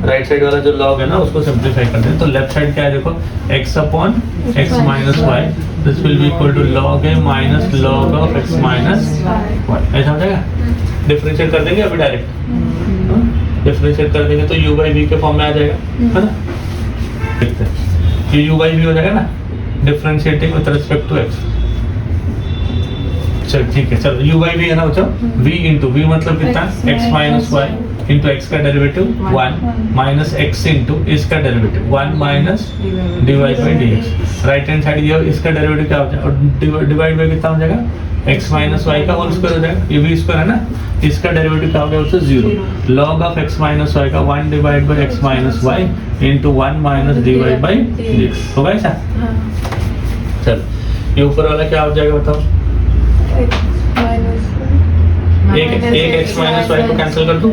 राइट साइड वाला जो लॉग है ना उसको सिंपलीफाई करते हैं, तो लेफ्ट साइड क्या है देखो x upon x minus y, this will be equal to log a minus log of x minus y, ऐसा हो जाएगा। डिफरेंशिएट कर देंगे अभी डायरेक्ट, डिफरेंशिएट कर देंगे तो u बाई v के फॉर्म में आ जाएगा, है ना? देखते हैं ये u बाई v हो जाएगा ना, differentiating with respect to x। चल ठीक है, चलो u बाई v है ना बच्चों, v इंटू v मतलब कितना x minus Y into x का डेरिवेटिव 1 माइनस एक्स इंटू इसका derivative 1 minus divide by D x. Right hand side ये इसका डेरिवेटिव क्या हो जाएगा और डिवाइड बाई कितना हो जाएगा एक्स माइनस वाई का होल स्क्वायर हो जाएगा, ये भी स्क्वायर है ना, इसका डेरिवेटिव क्या हो गया उससे 0, log of x minus y का 1 divide by x minus Y into 1 minus D Y by D x होगा ऐसा। हाँ, चल ये ऊपर वाला क्या हो जाएगा बताओ, एक एक्स माइनस वाई को कैंसिल कर दूं,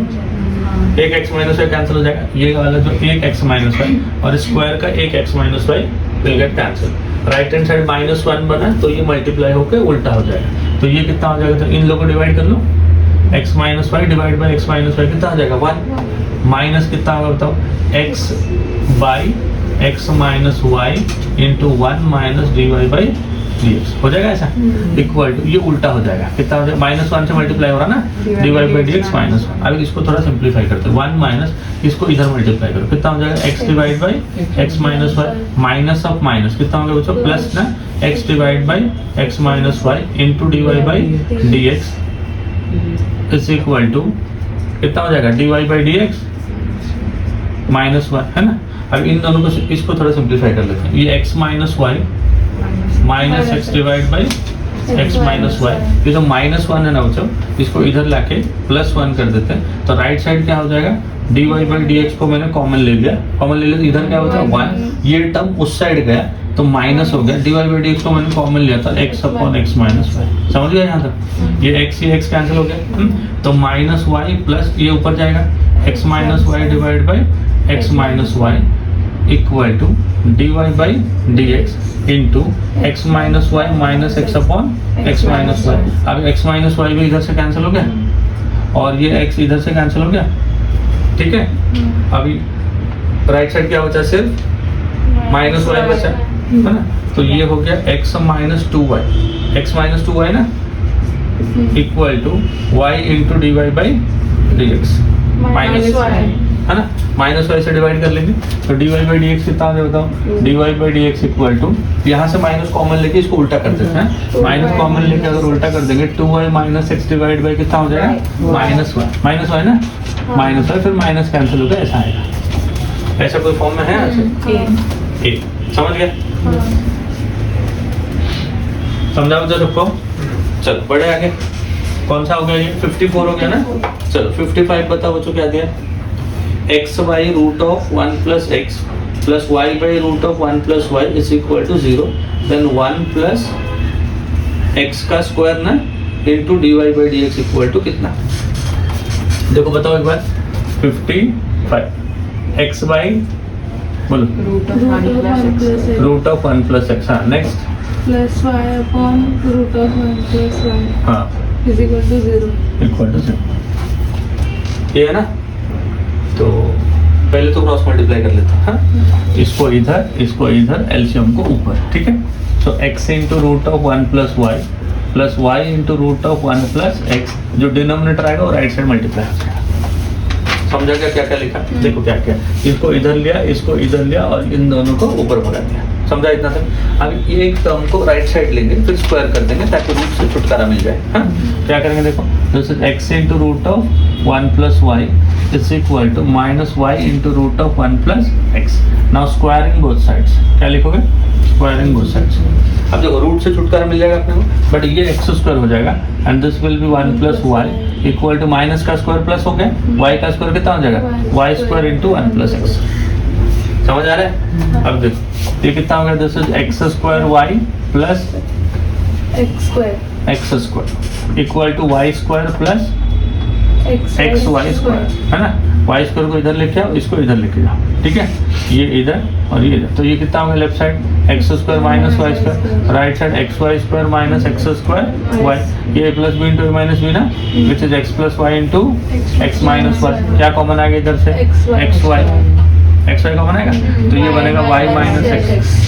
एक एक्स माइनस वाई कैंसिल हो जाएगा, ये वाला जो एक एक्स माइनस वाई और स्क्वायर का एक x minus y will get cancel, right hand side -1 बना तो ये मल्टीप्लाई होकर उल्टा हो जाएगा, तो ये कितना हो जाएगा, तो इन लोगों को डिवाइड कर लो, X minus Y divide by x minus Y कितना हो जाएगा 1, माइनस कितना होगा बताओ, X by x minus Y into 1 minus D Y by D x हो जाएगा ऐसा, इक्वल टू ये उल्टा हो जाएगा, कितना हो जाएगा, -1 से मल्टीप्लाई हो रहा ना, d Y by D x -1। अब इसको थोड़ा सिंप्लीफाई करते हैं, 1 माइनस इसको इधर मल्टीप्लाई करो, कितना हो जाएगा, x divide by x minus y minus of minus कितना होगा बच्चों, प्लस ना x divide by x minus Y into D Y by D x is equal to कितना हो जाएगा, d Y by D x -1 है ना। अब इन दोनों को इसको थोड़ा सिंप्लीफाई कर लेते हैं, ये x minus y minus x divide by x minus y, ये जो -1 है ना बच्चों, इसको इधर लाके +1 कर देते हैं, तो राइट साइड क्या हो जाएगा, d Y by D x को मैंने कॉमन ले लिया, कॉमन ले लिया तो इधर क्या होता है 1, ये टर्म उस साइड गया तो माइनस हो गया, d Y by D x को मैंने कॉमन लिया था x upon x minus y, समझ गया यहाँ तक, ये एक्स कैंसिल हो गया, तो माइनस वाई प्लस ये ऊपर जाएगा x minus Y divide by x minus y equal to d Y by D x into x minus y minus x upon x minus y. अब एक्स माइनस वाई भी इधर से cancel हो गया और ये एक्स इधर से कैंसिल हो गया, ठीक है। अभी राइट साइड क्या बचा, सिर्फ माइनस वाई बचा है ना, तो ये हो गया एक्स माइनस 2y ना equal to y into D Y by D x minus है ना, माइनस वाई से डिवाइड कर लेंगे तो d Y by D x कितना हो जाए बताओ, d Y by D x equal to यहाँ से माइनस कॉमन लेके इसको उल्टा कर देते हैं, माइनस कॉमन लेके अगर उल्टा कर देंगे 2y minus x divide by कितना हो जाएगा माइनस वाई ना, माइनस वाई फिर माइनस कैंसिल होगा, ऐसा आएगा, ऐसा कोई फॉर्म में है ऐसे, समझ गया, समझा बच्चा सबको। चलो बढ़े आगे, कौन सा हो गया ये 54 हो गया ना, चलो 55 बताओ बच्चों क्या दिया, X by root of 1 plus X plus Y by root of 1 plus Y is equal to 0, then 1 plus X का स्क्वायर ना into D Y by D x equal to कितना, देखो बताओ एक बार 55 एक्स बाई बोलो रूट ऑफ 1 प्लस एक्स, हाँ next plus Y upon root of 1 plus Y हाँ is equal to 0, equal to 0, ये है ना, तो पहले तो क्रॉस मल्टीप्लाई कर लेते हैं, हाँ? इसको इधर एलसीएम को ऊपर, ठीक है, so x into root of 1 plus Y into root of 1 plus x, जो डिनोमिनेटर आएगा वो राइट साइड मल्टीप्लाई हो जाएगा, समझा क्या क्या लिखा, देखो क्या इसको इधर लिया और इन दोनों को ऊपर भगा दिया, समझा इतना तक। अब एक टर्म को राइट साइड लेंगे फिर स्क्वायर कर देंगे ताकि रूट से छुटकारा मिल जाए, हाँ? क्या करेंगे देखो, this is x into root of 1 plus Y is equal to minus Y into root of 1 plus x, now squaring both sides, क्या लिखोगे, स्क्वायरिंग बोथ साइड्स। अब देखो रूट से छुटकारा मिल जाएगा अपने को, बट ये एक्स स्क्वायर हो जाएगा and this will be 1 plus y equal to minus का स्क्वायर प्लस हो गया, वाई का स्क्वायर कितना हो जाएगा, y square into 1 plus x, समझ आ रहा है। अब देखो ये कितना हो गया, this is x square y plus x square equal to y square plus x Y square, है ना, वाई स्क्वायर को इधर लेके आओ, इसको इधर लेके जाओ, ठीक है, ये इधर और ये इधर, तो ये कितना होगा left side X square minus Y square, right side X Y square minus x square Y, ये plus B into minus B ना, which is X plus Y into x minus Y, क्या कॉमन आ गया इधर से x y common आएगा, तो ये बनेगा y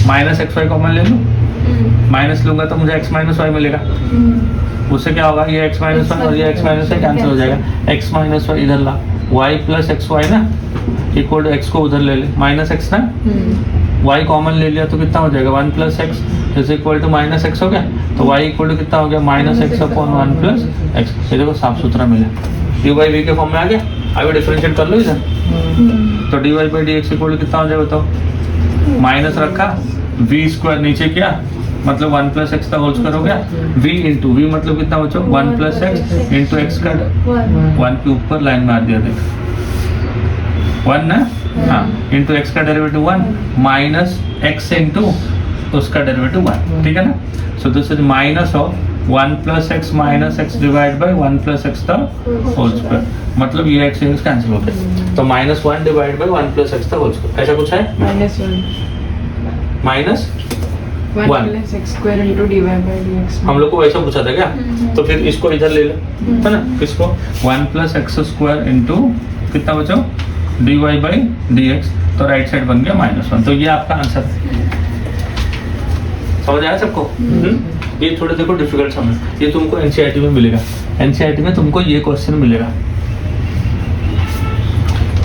minus x y common ले लूँ, माइनस लूंगा तो मुझे एक्स माइनस वाई मिलेगा, उससे क्या होगा, ये एक्स माइनस वाई और ये एक्स माइनस वाई कैंसिल हो जाएगा, एक्स माइनस वाई इधर ला, वाई प्लस एक्स वाई ना इक्वल टू एक्स को उधर ले ले, माइनस एक्स ना, वाई कॉमन ले लिया तो कितना हो जाएगा 1 plus x is equal to minus x हो गया, तो वाई इक्वल टू कितना हो गया minus x upon 1 plus x, ये देखो साफ सुथरा मिला, यू बाई वी के फॉर्म में आ गया। अभी डिफरेंशिएट कर लो इधर, तो d Y by D x equal to कितना हो जाएगा बताओ, माइनस रखा वी स्क्वायर नीचे किया मतलब 1 प्लस एक्स का होल स्क्वायर हो गया। v इंटू वी मतलब कितना बच्चों 1 प्लस एक्स इंटू एक्स का 1 के ऊपर लाइन मार दिया देखो 1 ना, हाँ, इंटू एक्स का डेरिवेटिव 1 माइनस एक्स इंटू उसका डेरिवेटिव 1, ठीक है ना। So this is minus of 1 plus x minus x divide by 1 plus X का होल स्क्वायर, मतलब ये एक्स एक्स कैंसिल हो गया, तो -1 डिवाइड बाई 1 प्लस एक्स का होल स्क्वायर, ऐसा कुछ है -1 minus 1 plus x square into dy by dx। हम लोग को वैसा पूछा था क्या, तो फिर इसको इधर ले लो, है ना, किसको 1 प्लस एक्स स्क्वायर इंटू कितना बचो dy बाई dx, तो राइट साइड बन गया -1, तो ये आपका आंसर है। समझ आया सबको? ये थोड़ा देखो डिफिकल्ट समझ, ये तुमको एनसीईआरटी में मिलेगा, एनसीईआरटी में तुमको ये क्वेश्चन मिलेगा,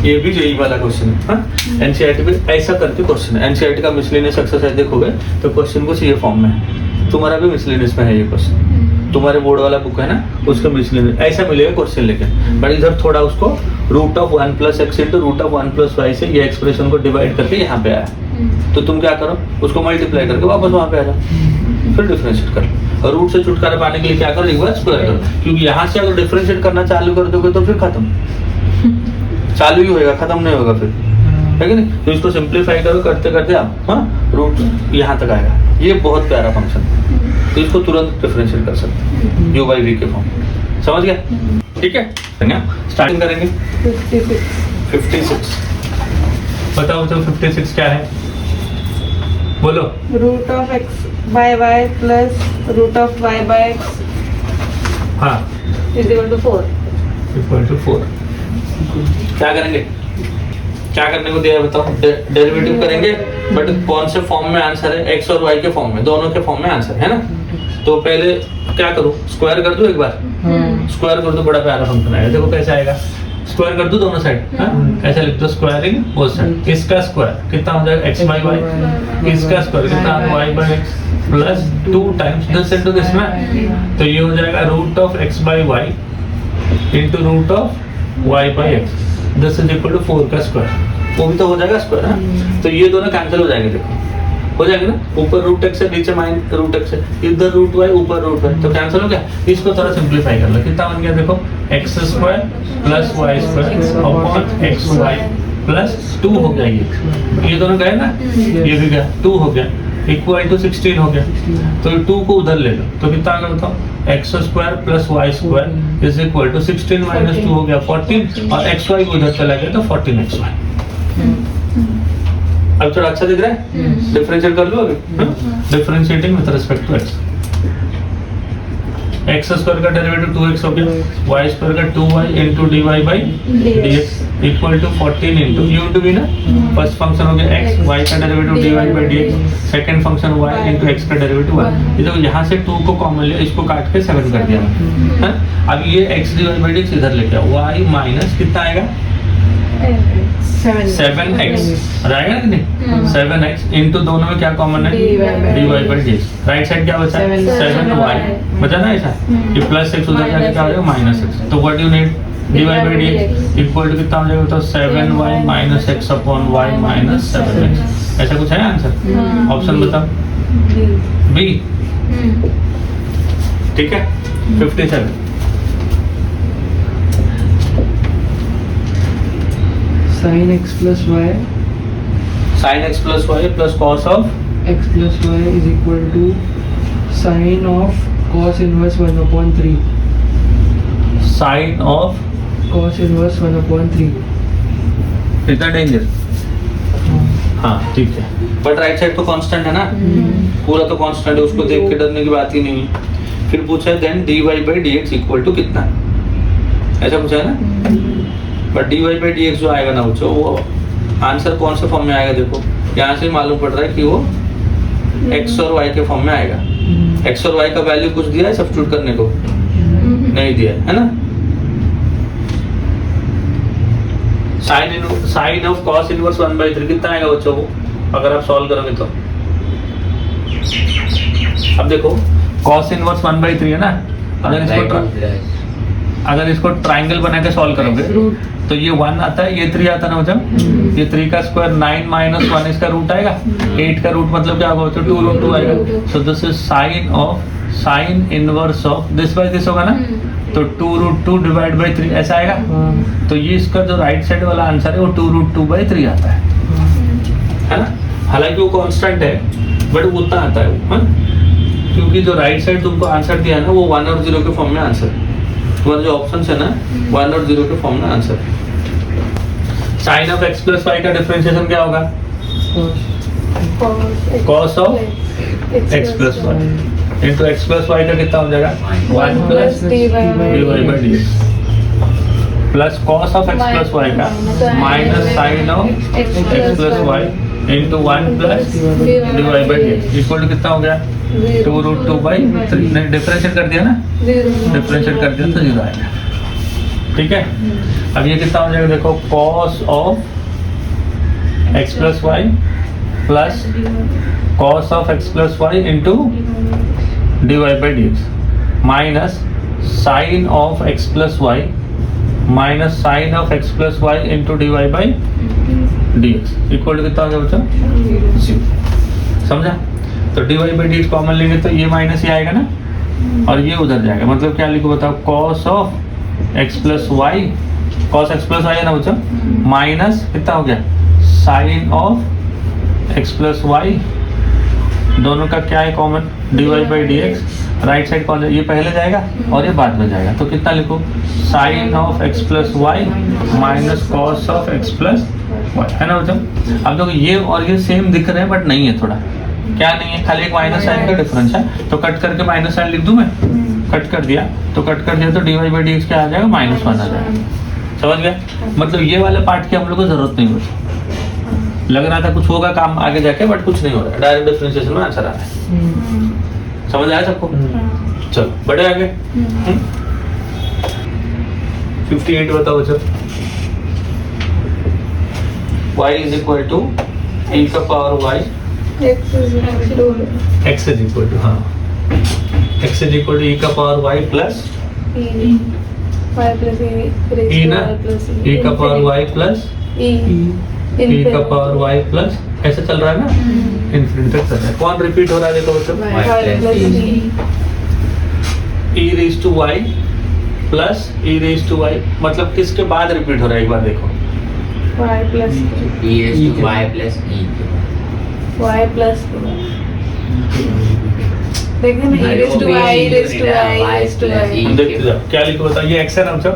ये भी यही वाला क्वेश्चन है। एनसीईआरटी में ऐसा करके क्वेश्चन है, एनसीईआरटी का मिसलेनियस एक्सरसाइज देखोगे तो क्वेश्चन कुछ ये फॉर्म में है, तुम्हारा भी मिसलेनियस में है ये क्वेश्चन, तुम्हारे बोर्ड वाला बुक है ना उसका मिसलेनियस ऐसा मिलेगा क्वेश्चन, लेकिन बट इधर थोड़ा उसको root of 1 plus x into root of 1 plus y से ये एक्सप्रेशन को डिवाइड करके यहाँ पे आया, तो तुम क्या करो उसको मल्टीप्लाई करके वापस वहाँ पे आ जाओ, फिर डिफरेंशिएट कर, और रूट से छुटकारा पाने के लिए क्या करो एक बार स्क्वायर करो, क्योंकि यहाँ से अगर डिफरेंशिएट करना चालू कर दोगे तो फिर खत्म, चालू ही होएगा खत्म नहीं होगा फिर, है कि नहीं। तो इसको सिंप्लीफाई करो, करते करते आप हाँ रूट यहाँ तक आएगा, ये बहुत प्यारा फंक्शन, तो इसको तुरंत डिफरेंशिएट कर सकते हैं u बाई v के फॉर्म, समझ गया, ठीक है। स्टार्टिंग करेंगे 56, बताओ तो 56 क्या है, बोलो। Root of X by Y plus root of Y by X हाँ is equal to 4। Equal to 4, क्या करेंगे, क्या करने को दिया है बताओ, डेरिवेटिव करेंगे, बट कौन से फॉर्म में आंसर है, एक्स और वाई के फॉर्म में, दोनों के फॉर्म में आंसर है ना। तो पहले क्या करूँ, स्क्वायर कर दूं एक बार, स्क्वायर कर दो, बड़ा प्यारा फंक्शन आएगा, देखो कैसे आएगा, स्क्वायर कर दूं दोनों साइड, ऐसा लिख दो स्क्वायरिंग बोथ साइड, इसका स्क्वायर कितना हो जाएगा एक्स बाई वाई, इसका स्क्वायर कितना y by x plus 2 times this into this में, तो ये हो जाएगा root of x by y into root of y by x, this is equal to 4 का स्क्वायर, वो भी तो हो जाएगा स्क्वायर, तो ये दोनों कैंसिल हो जाएंगे, देखो हो जाएंगे ना, ऊपर रूट एक्स है नीचे माइनस रूट एक्स है, इधर रूट वाई ऊपर रूट वाई, तो कैंसिल हो गया। इसको थोड़ा सिंप्लीफाई कर लो, कितना बन गया देखो x square plus Y square upon x y plus 2 हो गया, ये दोनों गए ना, ये भी गया 2 हो गया, इक्वल टू 16 हो गया, तो 2 को उधर ले लो, तो कितना आ गया बताओ x square plus Y square is equal to 16 minus 2 हो गया 14, और एक्स वाई उधर चला गया तो 14 एक्स वाई। अब थोड़ा अच्छा दिख रहा है, डिफरेंशिएट कर लो अभी, differentiating with respect to x, x square का डेरिवेटिव 2x हो गया, वाई स्क्वायर का 2y into D Y by dx equal to 14 into u into v ना, फर्स्ट फंक्शन हो गया x, y का derivative dy by dx, second function y into x का derivative 1, ये देखो यहाँ से 2 को कॉमन लिया, इसको काट के 7 कर दिया है। अब ये x dy बाई dx इधर लेके आओ, y माइनस कितना आएगा 7x रहेगा कि नहीं, 7x इंटू दोनों में क्या कॉमन है dy by dx, right side क्या बचा 7y बचा ना, ऐसा ये प्लस x उधर जाके क्या हो जाएगा माइनस x, तो what you need dy by dx equal to कितना हो जाएगा, तो 7y minus x upon y minus 7x, ऐसा कुछ है आंसर, ऑप्शन बताओ बी, ठीक है। 57 sin x plus y sin x plus y plus cos of x plus y is equal to sin of cos inverse 1 upon 3, sin of cos inverse 1 upon 3। इतना danger, हाँ ठीक है, but right side तो constant है ना, पूरा तो constant है, उसको देख के डरने की बात ही नहीं है। फिर पूछा है then dy by dx equal to कितना, ऐसा पूछा है ना, बट dy बाई dx जो आएगा ना बच्चों, वो आंसर कौन से फॉर्म में आएगा, देखो यहाँ से मालूम पड़ रहा है कि वो x और y के फॉर्म में आएगा, x और y का वैल्यू कुछ दिया है सब्स्टिट्यूट करने को, नहीं दिया है ना। साइन ऑफ कॉस इनवर्स 1/3 कितना आएगा बच्चों को, अगर आप सॉल्व करोगे तो, अब देखो कॉस इनवर्स 1/3 है ना, अगर इसको ट्रायंगल बना के सॉल्व करोगे, तो ये 1 आता है, ये 3 आता है ना बच्चों। ये 3 का स्क्वायर 9 माइनस 1 इसका रूट आएगा। 8 का रूट मतलब क्या होगा बच्चों, 2√2 आएगा। सो this is sine inverse of this by this होगा ना, तो 2√2 डिवाइड बाई 3 ऐसा आएगा। तो ये इसका जो राइट साइड वाला आंसर है वो 2√2/3 आता है ना। हालांकि वो कांस्टेंट है बट उतना आता है वो, क्योंकि जो राइट साइड तुमको आंसर दिया है ना वो 1 और 0 के फॉर्म में आंसर है। तुम्हारा जो ऑप्शन है ना 1 और 0 के फॉर्म में आंसर है। Sine of x plus y का डिफरेंशिएशन क्या होगा, cos of x plus Y into x plus y का कितना हो जाएगा 1 plus dy by dx plus cos of x plus y का minus sine of x plus Y into 1 plus dy by dx equal to कितना हो गया 2√2/3। ने differentiate कर दिया ना, डिफरेंशिएट कर दिया तो 0 आएगा। ठीक है, अब ये कितना हो जाएगा देखो, cos of x plus y plus cos of x plus Y into dy by dx minus sine of x plus y minus sine of x plus Y into dy by dx equal to कितना हो गया बच्चों 0। समझा? तो dy by dx common लेंगे तो ये minus ये आएगा ना, और ये उधर जाएगा। मतलब क्या लिखो बताओ, cos of x plus y, cos x plus y है ना बच्चों, माइनस कितना हो गया sine of x plus y, दोनों का क्या है common dy by dx। Right side कौन है, ये पहले जाएगा और ये बाद में जाएगा। तो कितना लिखो, sine of x plus y minus cos of x plus y, है ना बच्चों। अब देखो ये और ये सेम दिख रहे हैं बट नहीं है, थोड़ा क्या नहीं है, खाली एक माइनस साइन का डिफरेंस है। तो कट करके माइनस साइन लिख दूं मैं, कट कर दिया तो dy बाई dx क्या आ जाएगा -1 आ जाएगा। समझ गया? मतलब ये वाले पार्ट की हम लोग को जरूरत नहीं होती। लग रहा था कुछ होगा काम आगे जाके बट कुछ नहीं हो रहा है, डायरेक्ट डिफरेंशिएशन में आंसर आ रहा है। समझ आया सबको? चलो बढ़े आगे। 58 बताओ बच्चों। y is equal to e का power y x is equal to x is equal to x is equal to e का power y plus e y plus e raised e to ना y plus e का power y plus e e का power y plus ऐसा चल रहा है ना, infinity तक चल रहा है। कौन रिपीट हो रहा है देखो बच्चों, y plus e e raise to y plus e raise to y, मतलब किसके बाद रिपीट हो रहा है एक बार देखो, y plus e raised to y plus e y plus देखिए ना e raised to y raised to y raised to y देखते जाओ क्या लिखो बताओ। ये x है ना बच्चों,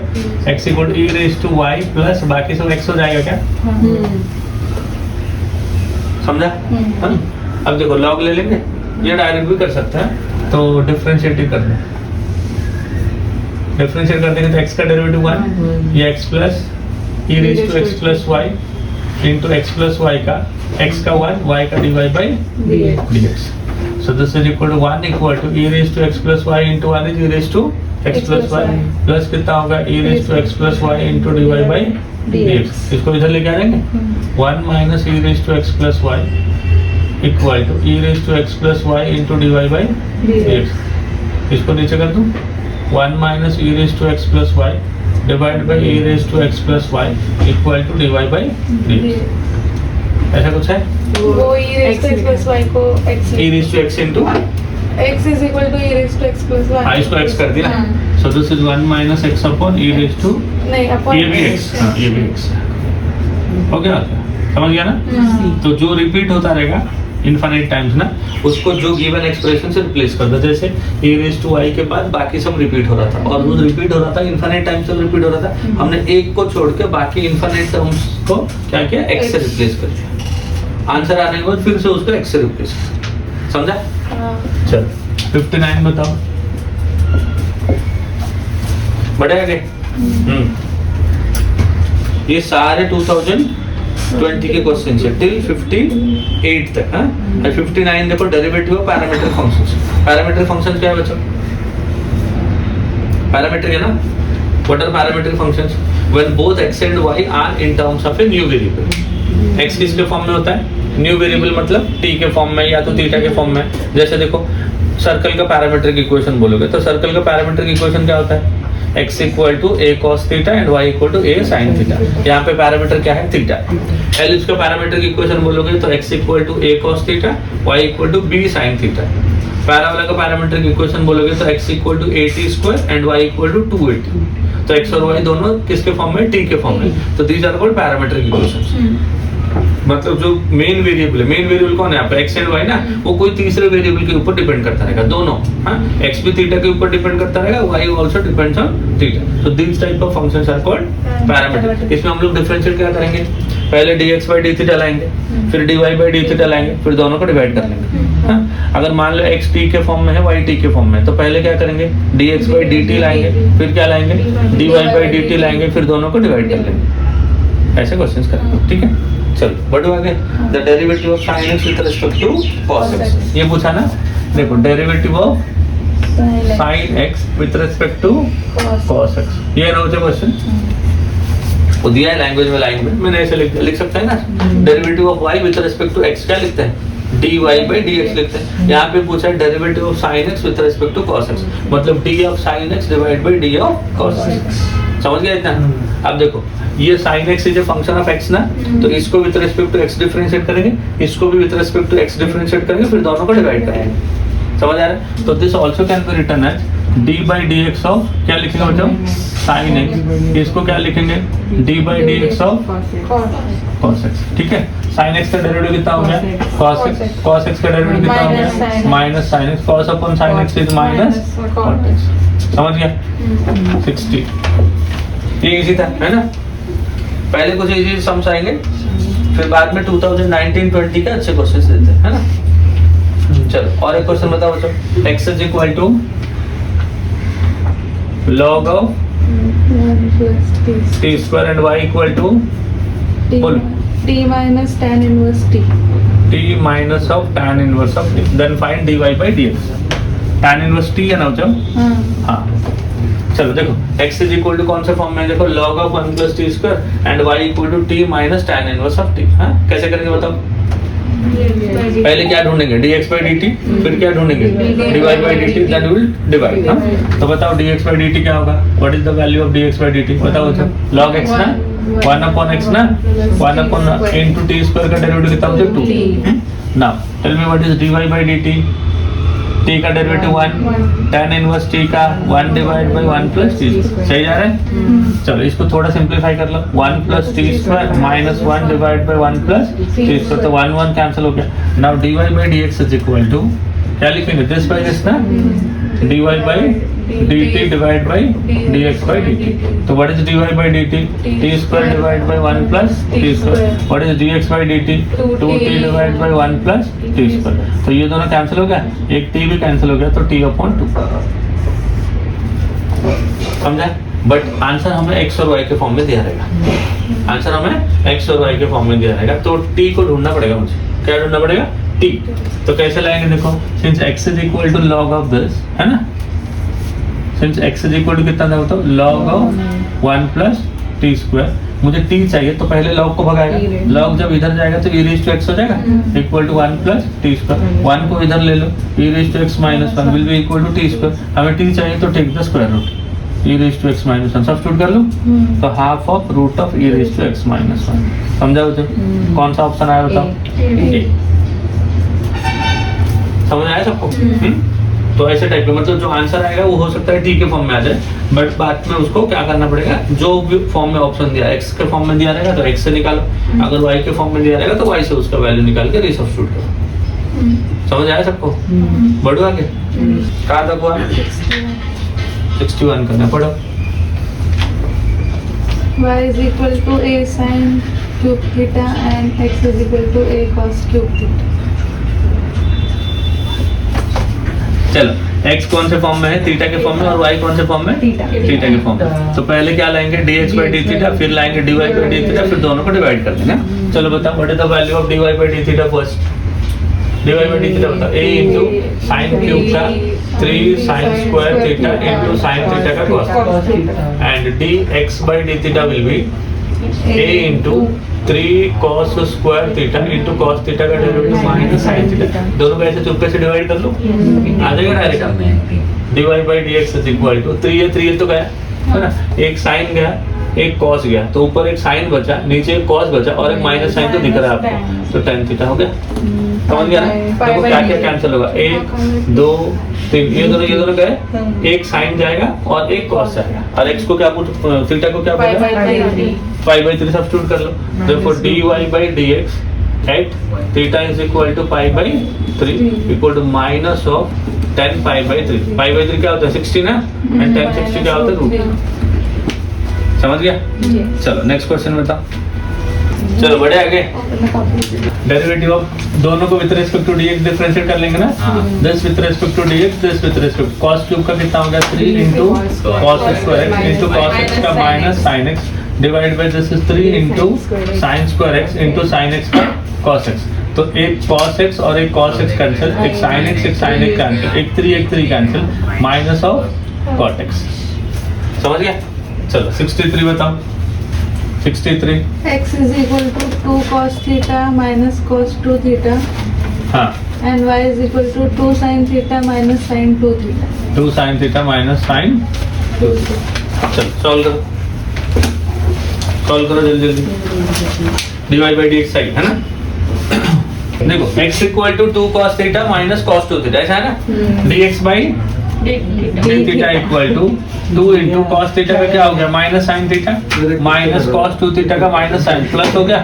x equal to e raise to y plus बाकी सब x हो जाएगा क्या, समझा? हाँ? अब देखो लॉग ले लेंगे, ये डायरेक्ट भी कर सकते हैं, तो डिफरेंशिएट कर दें। डिफरेंशिएट कर देंगे तो x का डेरिवेटिव 1, ये x plus e raise to x plus y into x plus y का x का 1 y का dy by dx। So this is equal to 1 equal to e raised to x plus y into 1 is e raised to x plus y plus कितना होगा e raised to x plus y into dy by dx। इसको इधर लेके आ जाएंगे, 1 minus e raised to x plus y equal to e raised to x plus y into dy by dx। इसको नीचे कर दूं, 1 minus e raised to x plus y divided by e raised to x plus y equal to dy by dx। ऐसा कुछ है, वो e raised to x plus y को x e raised to x into x is equal to e raised to x plus y इसको x कर दिया, so this is 1 minus x upon e raised to नहीं अपन ये भी x, हाँ ये भी x हो गया, समझ गया ना। तो जो रिपीट होता रहेगा इनफाइनाइट टाइम्स ना, उसको जो गिवन एक्सप्रेशन से रिप्लेस कर दो। जैसे e raised to y के बाद बाकी सब रिपीट हो रहा था और वो रिपीट हो रहा था इनफाइनाइट टाइम्स से रिपीट हो रहा था, हमने एक को छोड़ के बाकी इनफाइनाइट टर्म्स को क्या किया, x से रिप्लेस कर दिया। आंसर आने के बाद फिर से उसको x से रिप्लेस कर, समझा? चल 59 बताओ, बढ़े आगे। ये सारे 2020 के क्वेश्चन है टिल 58 तक। हाँ 59 देखो, derivative of parametric functions. Parametric functions क्या है बच्चों, पैरामीट्रिक है ना। What are parametric functions, when both x and y are in terms of a new variable. x किसके फॉर्म में होता है, न्यू वेरिएबल मतलब t के फॉर्म में या तो थीटा के फॉर्म में। जैसे देखो सर्कल का पैरामीट्रिक इक्वेशन बोलोगे तो सर्कल का पैरामीट्रिक इक्वेशन क्या होता है, x equal to a cos theta and y equal to a sin theta. यहाँ पे पैरामीटर क्या है? थीटा। एल इसका पैरामीटर की इक्वेशन बोलोगे तो x equal to a cos theta, y equal to b sin theta. Parabola का पैरामीटर की इक्वेशन बोलोगे तो x equal to a t square and y equal to 2at। तो x और y दोनों किसके फॉर्म में? t के फॉर्म में। तो these are called parameter equations. मतलब जो मेन वेरिएबल है, मेन वेरिएबल कौन है यहाँ पे? x एंड y ना, वो कोई तीसरे वेरिएबल के ऊपर डिपेंड करता रहेगा, दोनों। हाँ, x भी थीटा के ऊपर डिपेंड करता रहेगा, y also depends on theta. तो this type of functions are called parameter. इसमें हम लोग डिफरेंशिएट क्या करेंगे? पहले dx by d थीटा लाएंगे, फिर dy by d थीटा लाएंगे, फिर दोनों को डिवाइड कर लेंगे। हाँ, अगर मान लो x t के फॉर्म में है, y t के फॉर्म में है, तो पहले क्या करेंगे? dx by dt लाएंगे, फिर क्या लाएंगे? dy by dt लाएंगे, फिर दोनों को डिवाइड कर लेंगे। ऐसे क्वेश्चंस करेंगे, ठीक है। चलो बढ़ो आगे। The derivative of sin x with respect to cos x, ये पूछा ना। देखो derivative of sin x with respect to cos x, ये ना होता क्वेश्चन। वो दिया है लैंग्वेज में, लाइन में मैंने ऐसे लिख सकते हैं ना। Derivative of y with respect to x क्या लिखते हैं? dy by dx लिखते हैं। यहाँ पे पूछा है derivative of sin x with respect to cos x, मतलब d of sin x divide by d of cos x। समझ गया इतना? अब देखो ये sin x is a function of x ना, तो इसको with respect to x differentiate करेंगे, इसको भी with respect to x differentiate करेंगे, फिर दोनों को डिवाइड करेंगे। समझ आ रहा है? तो this also can be written as d by dx of, क्या लिखेंगे बच्चों? sin x। इसको क्या लिखेंगे? d by dx of cos x, ठीक है। sin x का डेरिवेटिव कितना हो गया? cos x। cos x का डेरिवेटिव कितना हो गया? Minus sin x। cos upon sin x is minus cot x। समझ गया? 60। ये इजी था, है ना? पहले कुछ इजी सम्स आएंगे, फिर बाद में 2019-20 के अच्छे क्वेश्चंस देते हैं, है ना? चलो और एक क्वेश्चन बताओ बच्चों। x is equal to log of t square and y equal to t minus tan inverse t। t minus of tan inverse of t, then find dy by dx। tan inverse t है ना बच्चों? हाँ। चलो देखो x is equal to कौन से form में? देखो log of 1 plus t square and y equal to t minus tan inverse of t। हाँ, कैसे करेंगे बताओ? पहले क्या ढूंढेंगे? dx by dt, फिर क्या ढूंढेंगे? dy by dt, then will divide. हाँ, तो बताओ dx by dt क्या होगा? What is the value of dx by dt? बताओ बच्चों। log x ना, 1 अपॉन x ना, 1 अपॉन इनटू t स्क्वायर का डेरिवेटिव कितना होता है? 2। Now tell me what is dy by dt? t का डेरिवेटिव 1, tan इनवर्स t का 1 डिवाइड बाय 1 प्लस t। सही जा रहा है? चलो इसको थोड़ा सिंपलीफाई कर लो। 1 plus t square minus 1 divide by 1 plus t square, तो 1 1 कैंसिल हो गया। Now dy by dx is equal to क्या लिखेंगे? दिस बाय दिस ना, dy by dt divide by dx by dt। तो what is dy by dt? t square divide by 1 plus t square. What is dx by dt? 2t divide by 1 plus t square. तो ये दोनों cancel हो गया, एक t भी cancel हो गया, तो t अपॉन 2। समझा? बट आंसर हमें x और y के फॉर्म में दिया रहेगा। आंसर हमें x और y के फॉर्म में दिया रहेगा, तो t को ढूंढना पड़ेगा मुझे। क्या ढूंढना पड़ेगा? t। तो कैसे लाएंगे? देखो since x is equal to log of this, है ना? Since x is equal to कितना था बताओ? log of 1 plus t square. मुझे t चाहिए तो पहले log को भगाएगा, log जब इधर जाएगा तो e रेज़ टू x हो जाएगा, equal to 1 plus t square. 1 को इधर ले लो, e raise to x minus 1 will be equal to t square. हमें t चाहिए तो take the square root, e raise to x minus 1 substitute कर लो, तो half of root of e raise to x minus 1। समझा बच्चों? कौन सा ऑप्शन आया बताओ? A। समझ आया सबको? तो ऐसे टाइप का, मतलब जो आंसर आएगा वो हो सकता है टी के फॉर्म में आ जाए, बट बाद में उसको क्या करना पड़ेगा? जो भी फॉर्म में ऑप्शन दिया, x के फॉर्म में दिया रहेगा तो x से निकालो, अगर y के फॉर्म में दिया रहेगा तो y से उसका वैल्यू निकाल के रिसब्स्टिट्यूट करो। समझ आया सबको? बढ़ो आगे। कहाँ तक हुआ? 61 करना पड़ो। y is equal to a sin cube theta and x is equal to a cos cube theta। चलो x कौन से फॉर्म में है? थीटा के फॉर्म में, और y कौन से फॉर्म में? थीटा के फॉर्म में। तो पहले क्या लाएंगे? dx by d थीटा, फिर लाएंगे dy by d थीटा, फिर दोनों को डिवाइड कर देंगे। चलो बताओ what is the value of dy by d theta first? dy by d theta बताओ। a इंटू साइन क्यूब का 3 sin square theta into sine theta का cos, and dx by d theta will B a into 3 cos square theta into cos theta का derivative minus sine theta, दोनों को ऐसे चुपके से divide कर लो, आ जाएगा direct. dy by D x is equal to 3 तो गया है ना, एक साइन गया एक कॉस गया, तो ऊपर एक साइन बचा नीचे एक कॉस बचा और एक माइनस साइन तो दिख रहा है आपको, तो tan थीटा हो गया। समझ गया ना? देखो क्या क्या कैंसिल होगा, 1 2 3 ये दोनों गए, एक साइन जाएगा और एक कॉस जाएगा, और x को क्या थीटा को क्या बोला, पाई बाई 3 सब्स्टिट्यूट कर लो, therefore dy by dx at theta is equal to pi by 3 equal to minus of 10 pi by 3। Pi by 3 क्या होता है 60 ना, एंड 10 60 क्या होता है रूट। समझ गया? चलो नेक्स्ट क्वेश्चन बताओ। चलो बढ़े आगे, डेरिवेटिव ऑफ दोनों को with respect to dx differentiate कर लेंगे ना, this with respect to dx, this with respect cos cube का कितना हो गया 3 into cos square x into cos x का minus sin x divide by this is 3 into sin square x into sin x का cos x। तो एक cos x और एक cos x कैंसिल, एक sin x कैंसिल, एक 3 cancel, minus of cot x। समझ गया? चलो 63 बताओ। 63 x is equal to 2 cos theta minus cos 2 theta हाँ, and y is equal to 2 sin theta minus sin 2 theta. 2 sin theta minus sin 2 theta. चलो solve करो जल्दी divide by dx सही है ना। देखो x equal to 2 cos theta minus cos 2 theta, ऐसा है ना, dx by d theta equal to 2 into cos theta का क्या हो गया minus sin theta minus cos 2 theta का माइनस sin प्लस हो गया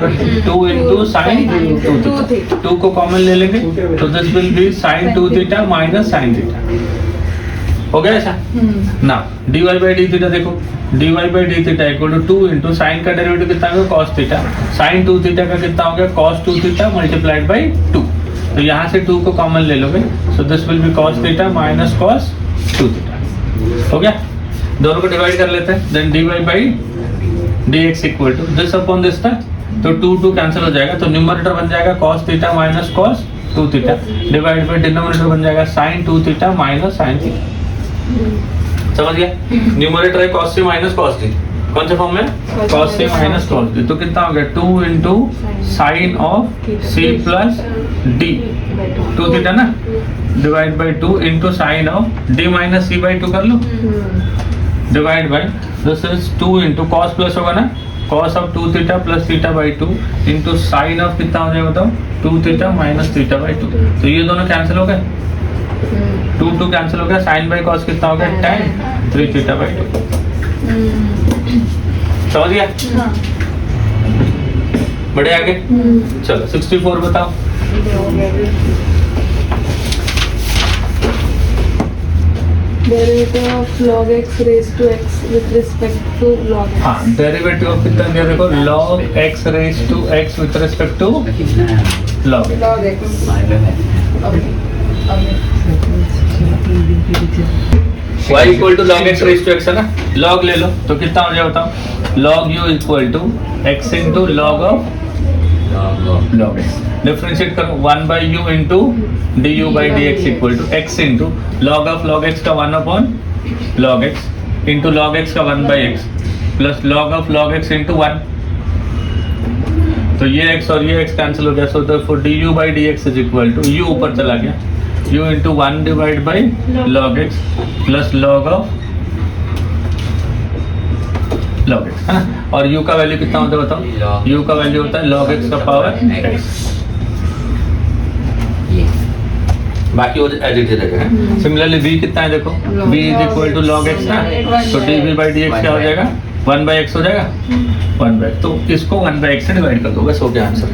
2 इंटू sin 2 थीटा, 2 को कॉमन ले लेंगे तो this will be sin 2 theta minus sin theta, हो गया ऐसा ना। dy बाई डी थीटा देखो, dy by d theta equal to 2 into sine का डेरिवेटिव कितना हो गया cos थीटा, sin 2 थीटा का कितना हो गया cos 2 थीटा मल्टीप्लाइड बाई 2, तो यहाँ से 2 को कॉमन ले लोगे, so this will be cos theta minus cos 2 theta, हो गया। दोनों को डिवाइड कर लेते हैं, then dy by dx equal to this upon this था, तो 2 कैंसिल हो जाएगा, तो न्यूमरेटर बन जाएगा cos theta minus cos 2 theta divide by denominator बन जाएगा sin 2 theta minus sin theta. समझ गया? न्यूमरेटर है cos c minus cos d, कौन से फॉर्म में cos c minus cos d, तो कितना हो गया 2 into sine of c plus d 2 theta ना divide by 2 into sine of d minus c by 2 कर लो divide by this is 2 into cos plus होगा ना cos of 2 theta plus theta by 2 into sine of कितना हो जाएगा बताओ 2 theta minus theta by 2, तो ये दोनों कैंसिल हो गए, 2 कैंसिल हो गया, साइन बाई कॉस कितना हो गया tan 3 थीटा बाई 2। समझ गया? बढ़े आगे, चलो 64 बताओ। Derivative of log x raised to x with respect to log x. हाँ, डेरिवेटिव ऑफ कितना दिया देखो log x raised to x with respect to log x। Log x. y equal to log x raised to x है ना, log ले लो तो कितना हो जाए बताओ log u equal to x into log of log x, differentiate करो 1 by u into du by dx equal to x into log of log x का 1 upon log x into log x का 1 by x plus log of log x into 1, तो ये x और ये x cancel हो गया, so therefore du by dx is equal to u ऊपर चला गया u into 1 divide by log x plus log of log x है ना, और u का वैल्यू कितना होता है बताओ, u का वैल्यू होता है log x का पावर x, बाकी वो एज इट इज रहेगा। सिमिलरली v कितना है देखो, v is equal to log x ना, तो dv बाई dx क्या हो जाएगा 1 बाई x हो जाएगा 1 बाई, तो इसको 1 बाई x से डिवाइड कर दो, बस हो गया आंसर।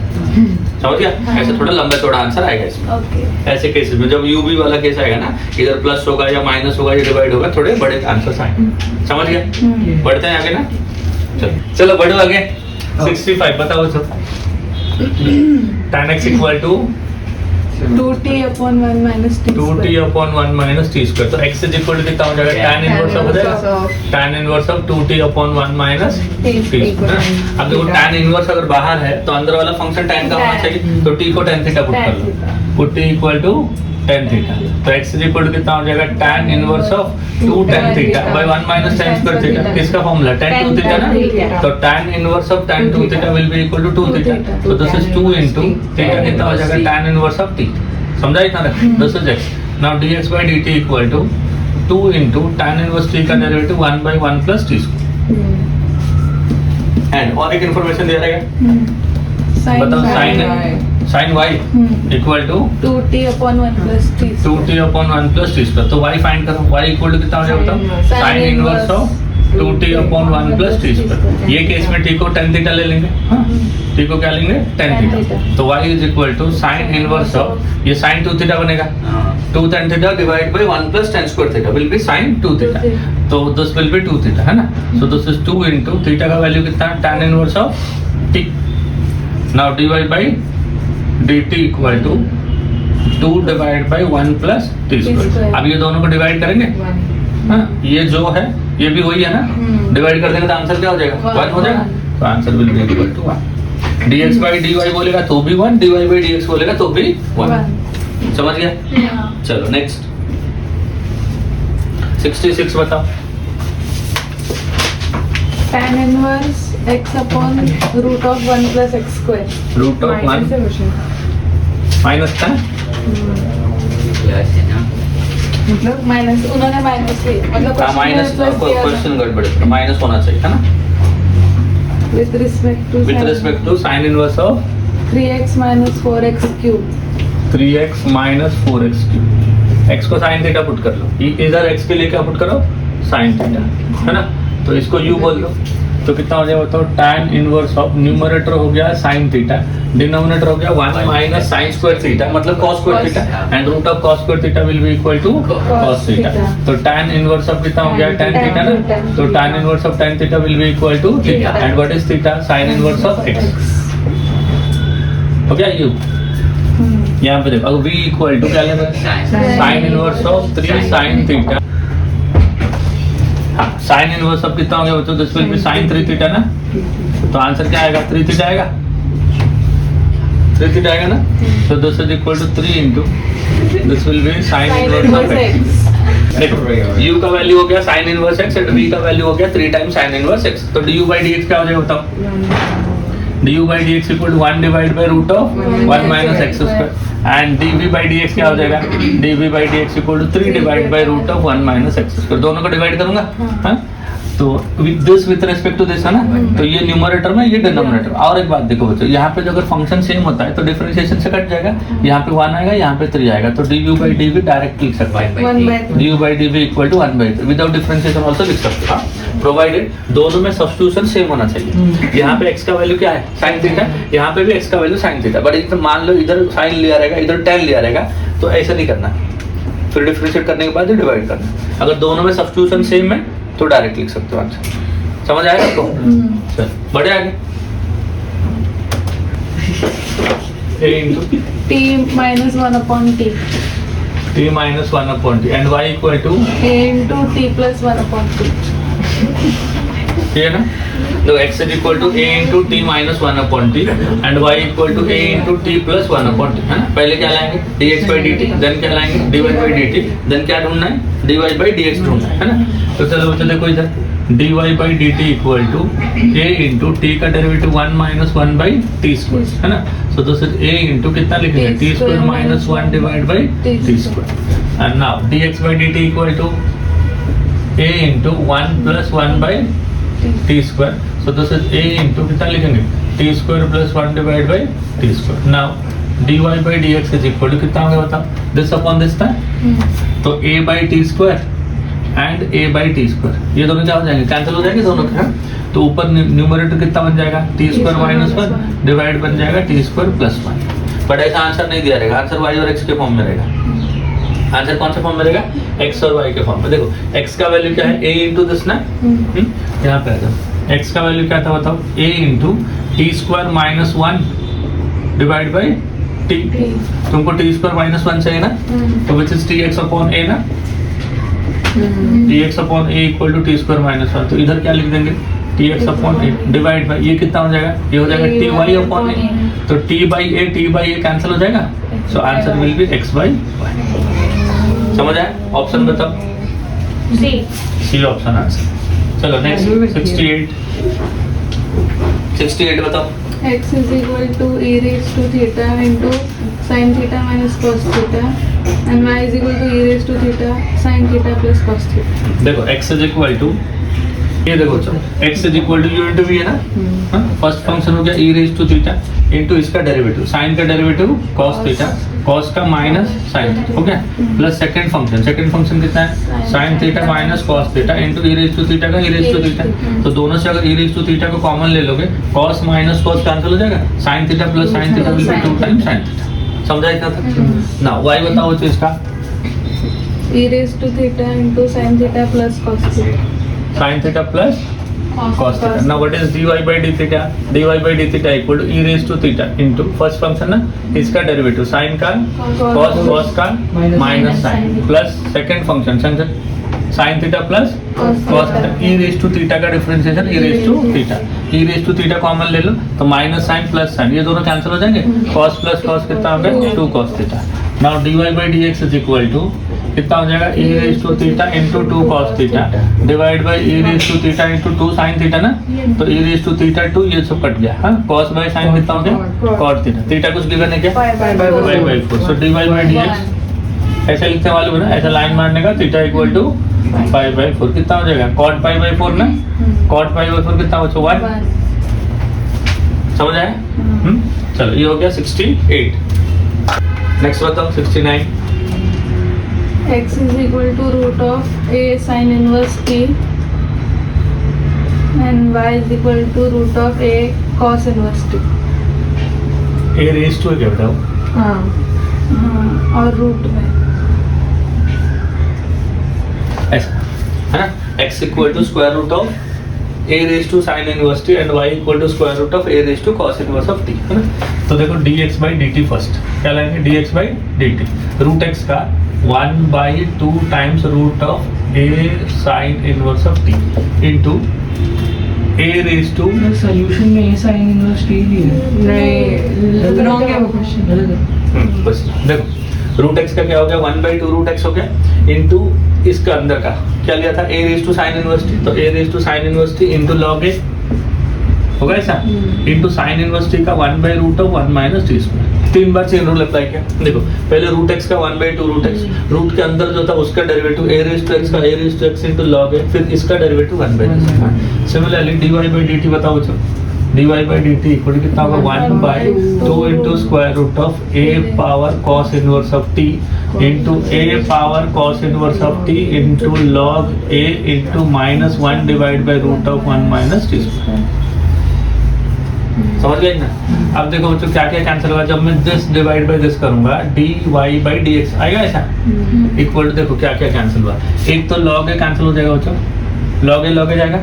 समझ गया? ऐसे थोड़ा लंबा चौड़ा आंसर आएगा इसमें। ऐसे केसेस में जब u v वाला केस आएगा ना, इधर प्लस होगा या माइनस होगा या डिवाइड होगा, थोड़े बड़े आंसर आएंगे। समझ गया? बढ़ते हैं आगे ना, चलो बढ़ो आगे। 65 बताओ तो tan x equal to 2t upon 1 minus t 2t upon 1 minus t square, तो x इज इक्वल टू कितना हो जाएगा tan इनवर्स हो जाएगा tan inverse of 2t upon 1 minus t। अब देखो tan इनवर्स अगर बाहर है तो अंदर वाला फंक्शन tan का होना चाहिए, तो t को tan थीटा पुट कर लो, put t equal to tan theta. तो x इज इक्वल टू कितना हो जाएगा tan inverse of 2 tan theta by 1 minus tan square theta. किसका फॉर्मूला tan 2 थीटा ना, तो tan inverse of tan 2 theta will be equal to 2 theta. तो this is 2 into theta कितना हो जाएगा tan इनवर्स ऑफ t। समझा इतना रख, this is x। Now dx by dt equal to 2 into tan inverse t का derivative 1 by 1 plus t square. And और एक इंफॉर्मेशन दिया रहेगा, बताओ sin y equal to 2t upon 1 plus t 2t upon 1 plus t square. तो y find करो, y equal to कितना हो जाएगा बताओ, sin inverse of 2t upon 1 plus t square. ये केस में t को tan थीटा ले लेंगे, हाँ t को क्या लेंगे tan थीटा। तो y is equal to sin inverse of, ये sin 2 थीटा बनेगा, 2 tan theta divide by 1 plus tan square theta will be sin 2 theta. तो दिस विल बी 2 थीटा है ना। So this is 2 into theta का value कितना है tan inverse of t। Now dy by dt equal to 2 divide by 1 plus t square. अब ये दोनों को डिवाइड करेंगे, हाँ ये जो है ये भी वही है ना, डिवाइड कर देंगे तो आंसर क्या हो जाएगा 1 हो जाएगा। तो answer will be equal to 1। dx by dy बोलेगा तो भी 1, dy by dx बोलेगा तो भी 1। समझ गया? चलो नेक्स्ट 66 बताओ। tan inverse x upon root of 1 plus x square। Root of 1 minus था, प्लस है ना, मतलब माइनस, उन्होंने माइनस लिया, मतलब माइनस क्वेश्चन गड़बड़ है, माइनस होना चाहिए है ना। with respect to sin inverse of 3x minus 4x cube। 3x minus 4x cube. x को sin थीटा पुट कर लो, इधर x के लिए क्या पुट करो sin थीटा है ना। तो इसको u बोल लो, तो कितना हो जाएगा बताओ, tan इनवर्स ऑफ न्यूमरेटर हो गया sin थीटा, डिनोमिनेटर हो गया 1 माइनस sin स्क्वायर थीटा मतलब cos square theta, and root of cos square theta will be equal to cos theta. तो tan इनवर्स ऑफ कितना हो गया tan थीटा ना, तो tan inverse of tan theta will be equal to theta, and what is theta, sin inverse of x। हो गया u। यहाँ पे देखो, अब v इक्वल टू क्या लेंगे sin inverse of 3 sin theta. हाँ sin इनवर्स ऑफ कितना हो गया बच्चों, this will be sin 3 theta ना। तो आंसर क्या आएगा 3 थीटा आएगा, 3 थीटा आएगा ना। तो this is equal to 3 into this will be sin inverse of x। देखो u का वैल्यू हो गया sin inverse x and v का वैल्यू हो गया 3 टाइम्स sin इनवर्स x। तो du by dx क्या हो जाएगा बताओ, du by dx equal to 1 divide by root of 1 minus x square, and dv by dx क्या हो जाएगा, dv by dx equal to 3 divide by root of 1 minus x square. दोनों को divide करूंगा, हाँ तो विथ रिस्पेक्ट टू दिस है ना। तो ये न्यूमरेटर में, ये डिनोमिनेटर। और एक बात देखो बच्चों, यहाँ पे जो अगर फंक्शन सेम होता है तो डिफरेंशिएशन से कट जाएगा, यहाँ पे 1 आएगा, यहाँ पे 3 आएगा। तो du by dv डायरेक्ट लिख सकते हैं, du by dv equal to 1 by 3 without differentiation also लिख सकते हैं, प्रोवाइडेड दोनों में सब्स्टिट्यूशन सेम होना चाहिए। यहाँ पे x का वैल्यू क्या है sin थीटा, यहाँ पे भी x का वैल्यू sin थीटा, बट इधर मान लो इधर sin लिया रहेगा, इधर tan लिया रहेगा, तो ऐसा नहीं करना, फिर डिफरेंशिएट करने के बाद डिवाइड करना। अगर दोनों में सब्स्टिट्यूशन सेम है तो डायरेक्ट लिख सकते हो आंसर। समझ आएगा आपको? चल बढ़े आगे। a into t minus 1 upon t t minus 1 upon t and y equal to a into t plus 1 upon t। ठीक है ना। तो x is equal to a into t minus 1 upon t and y equal to a into t plus 1 upon t है ना। पहले क्या लाएंगे dx by dt, then क्या लाएंगे dy by dt, देन क्या ढूंढना है dy by dx ढूंढना है ना। तो चलो बच्चों देखो इधर dy by dt equal to a into t का derivative 1 minus 1 by t square है ना। So this is a into कितना लिखेंगे t square minus 1 divide by t square, and now dx by dt equal to a into 1 plus 1 by t square. So this is a into कितना लिखेंगे t square plus 1 divide by t square. Now dy by dx is equal to कितना हो गया बताओ, this upon this था, तो a by t square and a by t square, ये दोनों क्या हो जाएंगे कैंसिल हो जाएंगे दोनों के। तो ऊपर न्यूमरेटर कितना बन जाएगा t स्क्वायर माइनस 1 डिवाइड बन जाएगा t स्क्वायर प्लस 1। बट ऐसा आंसर नहीं दिया रहेगा, आंसर y और x के फॉर्म में रहेगा। आंसर कौन से फॉर्म में रहेगा, x और y के फॉर्म में। देखो x का वैल्यू क्या है a इंटू दिस ना, यहाँ पे आ जाओ, x का वैल्यू क्या था बताओ a into t square minus 1 divide by t। तुमको t स्क्वायर माइनस 1 चाहिए ना, तो which is tx upon a ना, tx upon a equal to t square minus 1। तो इधर क्या लिख देंगे t x upon a divide by ये कितना हो जाएगा, ये हो जाएगा टी वाई अपॉन ए, तो टी बाई ए कैंसिल हो जाएगा, so answer will be x by y. समझ आया? ऑप्शन बताओ, सी ऑप्शन आंसर। चलो नेक्स्ट 68 बताओ। x is equal to e raised to theta into sin theta minus cos theta and y is equal to e raised to theta sin theta plus cos theta. देखो x is equal to, ये देखो चलो x is equal to u into v है ना, first function हो गया e raise to theta into इसका derivative sine का डेरिवेटिव cos थीटा, cos का minus sine, okay, plus second function कितना है sin theta minus cos theta into e raise to theta का e रेज टू थीटा, तो दोनों से अगर e रेज टू थीटा को कॉमन ले लोगे cos माइनस cos कैंसिल हो जाएगा, sin theta plus sin theta will be 2 times sin theta. समझा इतना तक? ना y बताओ तो इसका e raised to theta into sin theta plus cos theta. sin theta plus cos theta. Now what is dy by d theta? dy by d theta equal to e raised to theta into first function ना इसका derivative sin का cos का minus sin plus second function sin theta plus cos theta, e raised to theta का differentiation e raised to theta common ले लो तो minus sin plus sin ये दोनों कैंसिल हो जाएंगे, cos प्लस cos कितना हो गया 2 cos theta. Now dy by dx is equal to कितना हो जाएगा e raised to theta into 2 cos theta divide by e raised to theta into 2 sin theta ना, तो e raised to theta 2 ये सब कट गया, हाँ, cos by sin कितना हो गया cot theta, theta कुछ गिवन है क्या पाई by 4, so dy by dx ऐसे लिखने वाले हो ना, ऐसा लाइन मारने का theta equal to pi by 4 कितना हो जाएगा cot पाई बाई 4 ना, cot पाई बाई 4 कितना हो 1, समझ आया? चलो ये हो गया 68। नेक्स्ट बताओ 69। x is equal to root of a sin inverse t and y is equal to root of a cos inverse t. A raise to क्या बताओ? हाँ, और रूट में ऐसा है ना, x equal to square root of a raise to sine inverse t and y equal to square root of a raise to cos inverse of t, है ना। तो देखो dx by dt फर्स्ट क्या लाएंगे, dx by dt root x का 1/2 times root of a sine inverse of t into a raise to, solution में sin inverse t नहीं wrong है वो क्वेश्चन। बस देखो रूट x का क्या हो गया 1/2 रूट x हो गया इनटू इसका अंदर का क्या लिया था a raise to sine inverse t, तो a raise to sine inverse t into log a होगा ऐसा इनटू साइन इनवर्स t का 1/√of 1 माइनस t स्क्वायर, 3 बार चेन रूल अप्लाई किया। देखो पहले रूट x का 1/2 रूट x, रूट के अंदर जो था उसका derivative a raise to x का a raise to x into log a, फिर इसका derivative 1/2। Similarly dy by dt बताओ बच्चों, dy by dt equal to कितना होगा 1/2 into square root of a power cos inverse of t into a power cos inverse of t into log a into -1 divide by root of 1 minus t square. समझ गए ना? अब देखो बच्चों क्या क्या कैंसिल होगा, जब मैं दिस डिवाइड बाय दिस करूंगा dy by dx आएगा ऐसा इक्वल टू, देखो क्या क्या कैंसिल हुआ, एक तो log a कैंसिल हो जाएगा बच्चों, log a जाएगा,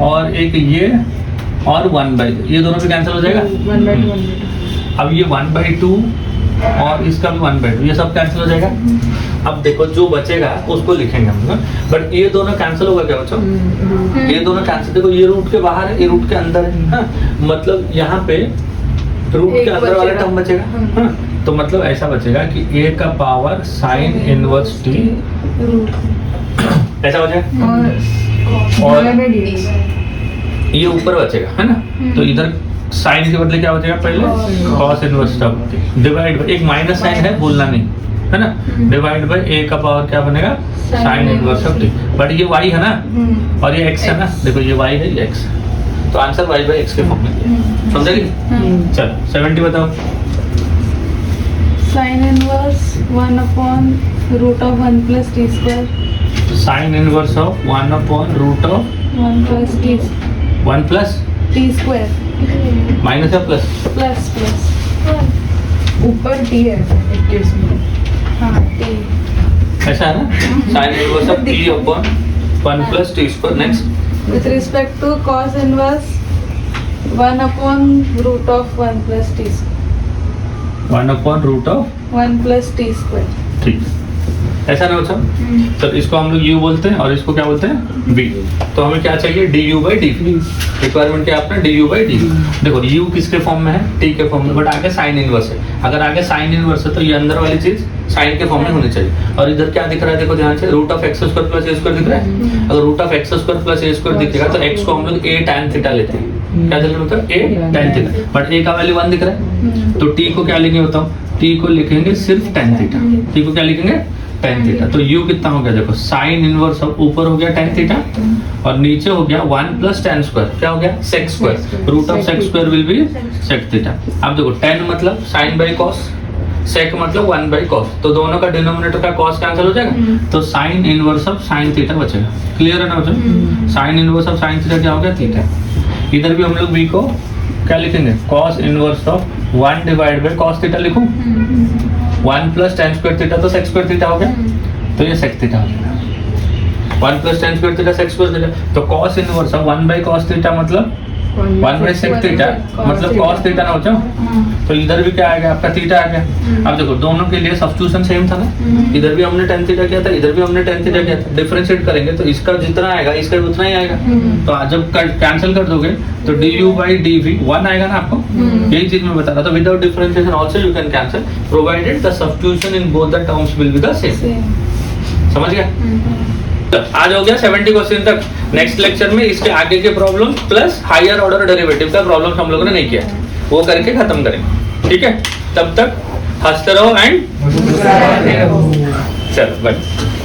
और एक ये और 1/2 ये दोनों भी कैंसिल हो जाएगा, 1/2 अब ये 1/2 और इसका भी 1/2 ये सब कैंसिल हो जाएगा। अब देखो जो बचेगा उसको लिखेंगे हम, बट ये दोनों कैंसिल होगा क्या बच्चों, ये दोनों कैंसिल, देखो ये रूट के बाहर है, ये रूट के अंदर है, हाँ? मतलब यहाँ पे रूट के अंदर वाला टर्म बचेगा, हाँ? तो मतलब ऐसा बचेगा कि a का पावर साइन इनवर्स t ऐसा बचेगा, और ये ऊपर बचेगा, है ना, तो इधर साइन के बदले क्या बचेगा पहले cos inverse of t divide by, एक माइनस साइन है बोलना नहीं, है ना, डिवाइड बाय a का पावर क्या बनेगा sign inverse of t, but ये y है ना और ये x है ना, देखो ये y है ये x, तो आंसर y बाय x के फॉर्म में दिया, समझेगी? चलो 70 बताओ। sin inverse 1/√of 1 plus t square, sign inverse of 1/√of 1 plus t 1 plus t square minus या प्लस, plus ऊपर t है एक केस में, हाँ t ऐसा है ना, sign inverse of t upon 1 plus t square. Next with respect to cos inverse 1/√of 1 plus t 1/√of 1 plus t square। ठीक ऐसा ना होता। तो इसको हम लोग u बोलते हैं और इसको क्या बोलते हैं v। तो हमें क्या चाहिए du by dv। रिक्वायरमेंट क्या है अपना du by dv। देखो u किसके फॉर्म में है, t के फॉर्म में, बट आगे साइन इनवर्स है। अगर आगे साइन इनवर्स है तो ये अंदर वाली चीज साइन के फॉर्म में होनी चाहिए। और इधर क्या दिख रहा है, देखो ध्यान से, root of x square plus a square दिख रहा है। अगर root of x square plus a square दिखेगा तो x को हम लोग a tan थीटा लेते हैं। क्या चल रहा है, a tan theta, but a का वैल्यू 1 दिख रहा है। तो t को क्या लिखेंगे बताओ, t को लिखेंगे सिर्फ tan थीटा। t को क्या लिखेंगे, tan थीटा। तो u कितना हो गया, देखो साइन इनवर्स अब ऊपर हो गया tan थीटा और नीचे हो गया 1 प्लस tan स्क्वायर, क्या हो गया sec square. Root of sec square will be sec theta. अब देखो tan मतलब sin बाई cos, sec मतलब 1 बाई cos, तो दोनों का डिनोमिनेटर का cos कैंसिल हो जाएगा, तो sine inverse of sin theta बचेगा। क्लियर है ना बच्चों, sign inverse of sin theta क्या हो गया, थीटा। इधर भी हम लोग v को क्या लिखेंगे, cos inverse of 1 divide by cos theta लिखूं, 1 प्लस tan स्क्वायर थीटा तो sec स्क्वायर थीटा हो गया, तो ये sec थीटा हो गया। 1 plus tan square theta sec square theta, तो cos inverse of 1 by cos theta मतलब 1 बाई sec थीटा मतलब cos थीटा ना हो जाओ। तो इधर भी क्या आ गया आपका थीटा आ गया। अब देखो दोनों के लिए सब्स्टिट्यूशन सेम था ना, इधर भी हमने tan थीटा किया था, इधर भी हमने tan थीटा किया था। डिफरेंशिएट करेंगे तो इसका जितना आएगा इसका भी उतना ही आएगा। तो आज जब कैंसिल कर दोगे तो du by dv 1 आएगा ना आपको, यही चीज मैं बता रहा था। Without differentiation also you can cancel provided the substitution in both the terms will be the same. समझ गया, आज हो गया 70 क्वेश्चन तक। नेक्स्ट लेक्चर में इसके आगे के problem plus higher order derivative का प्रॉब्लम हम लोगों ने नहीं किया, वो करके खत्म करेंगे। ठीक है, तब तक हंसते रहो एंड चलो बाय।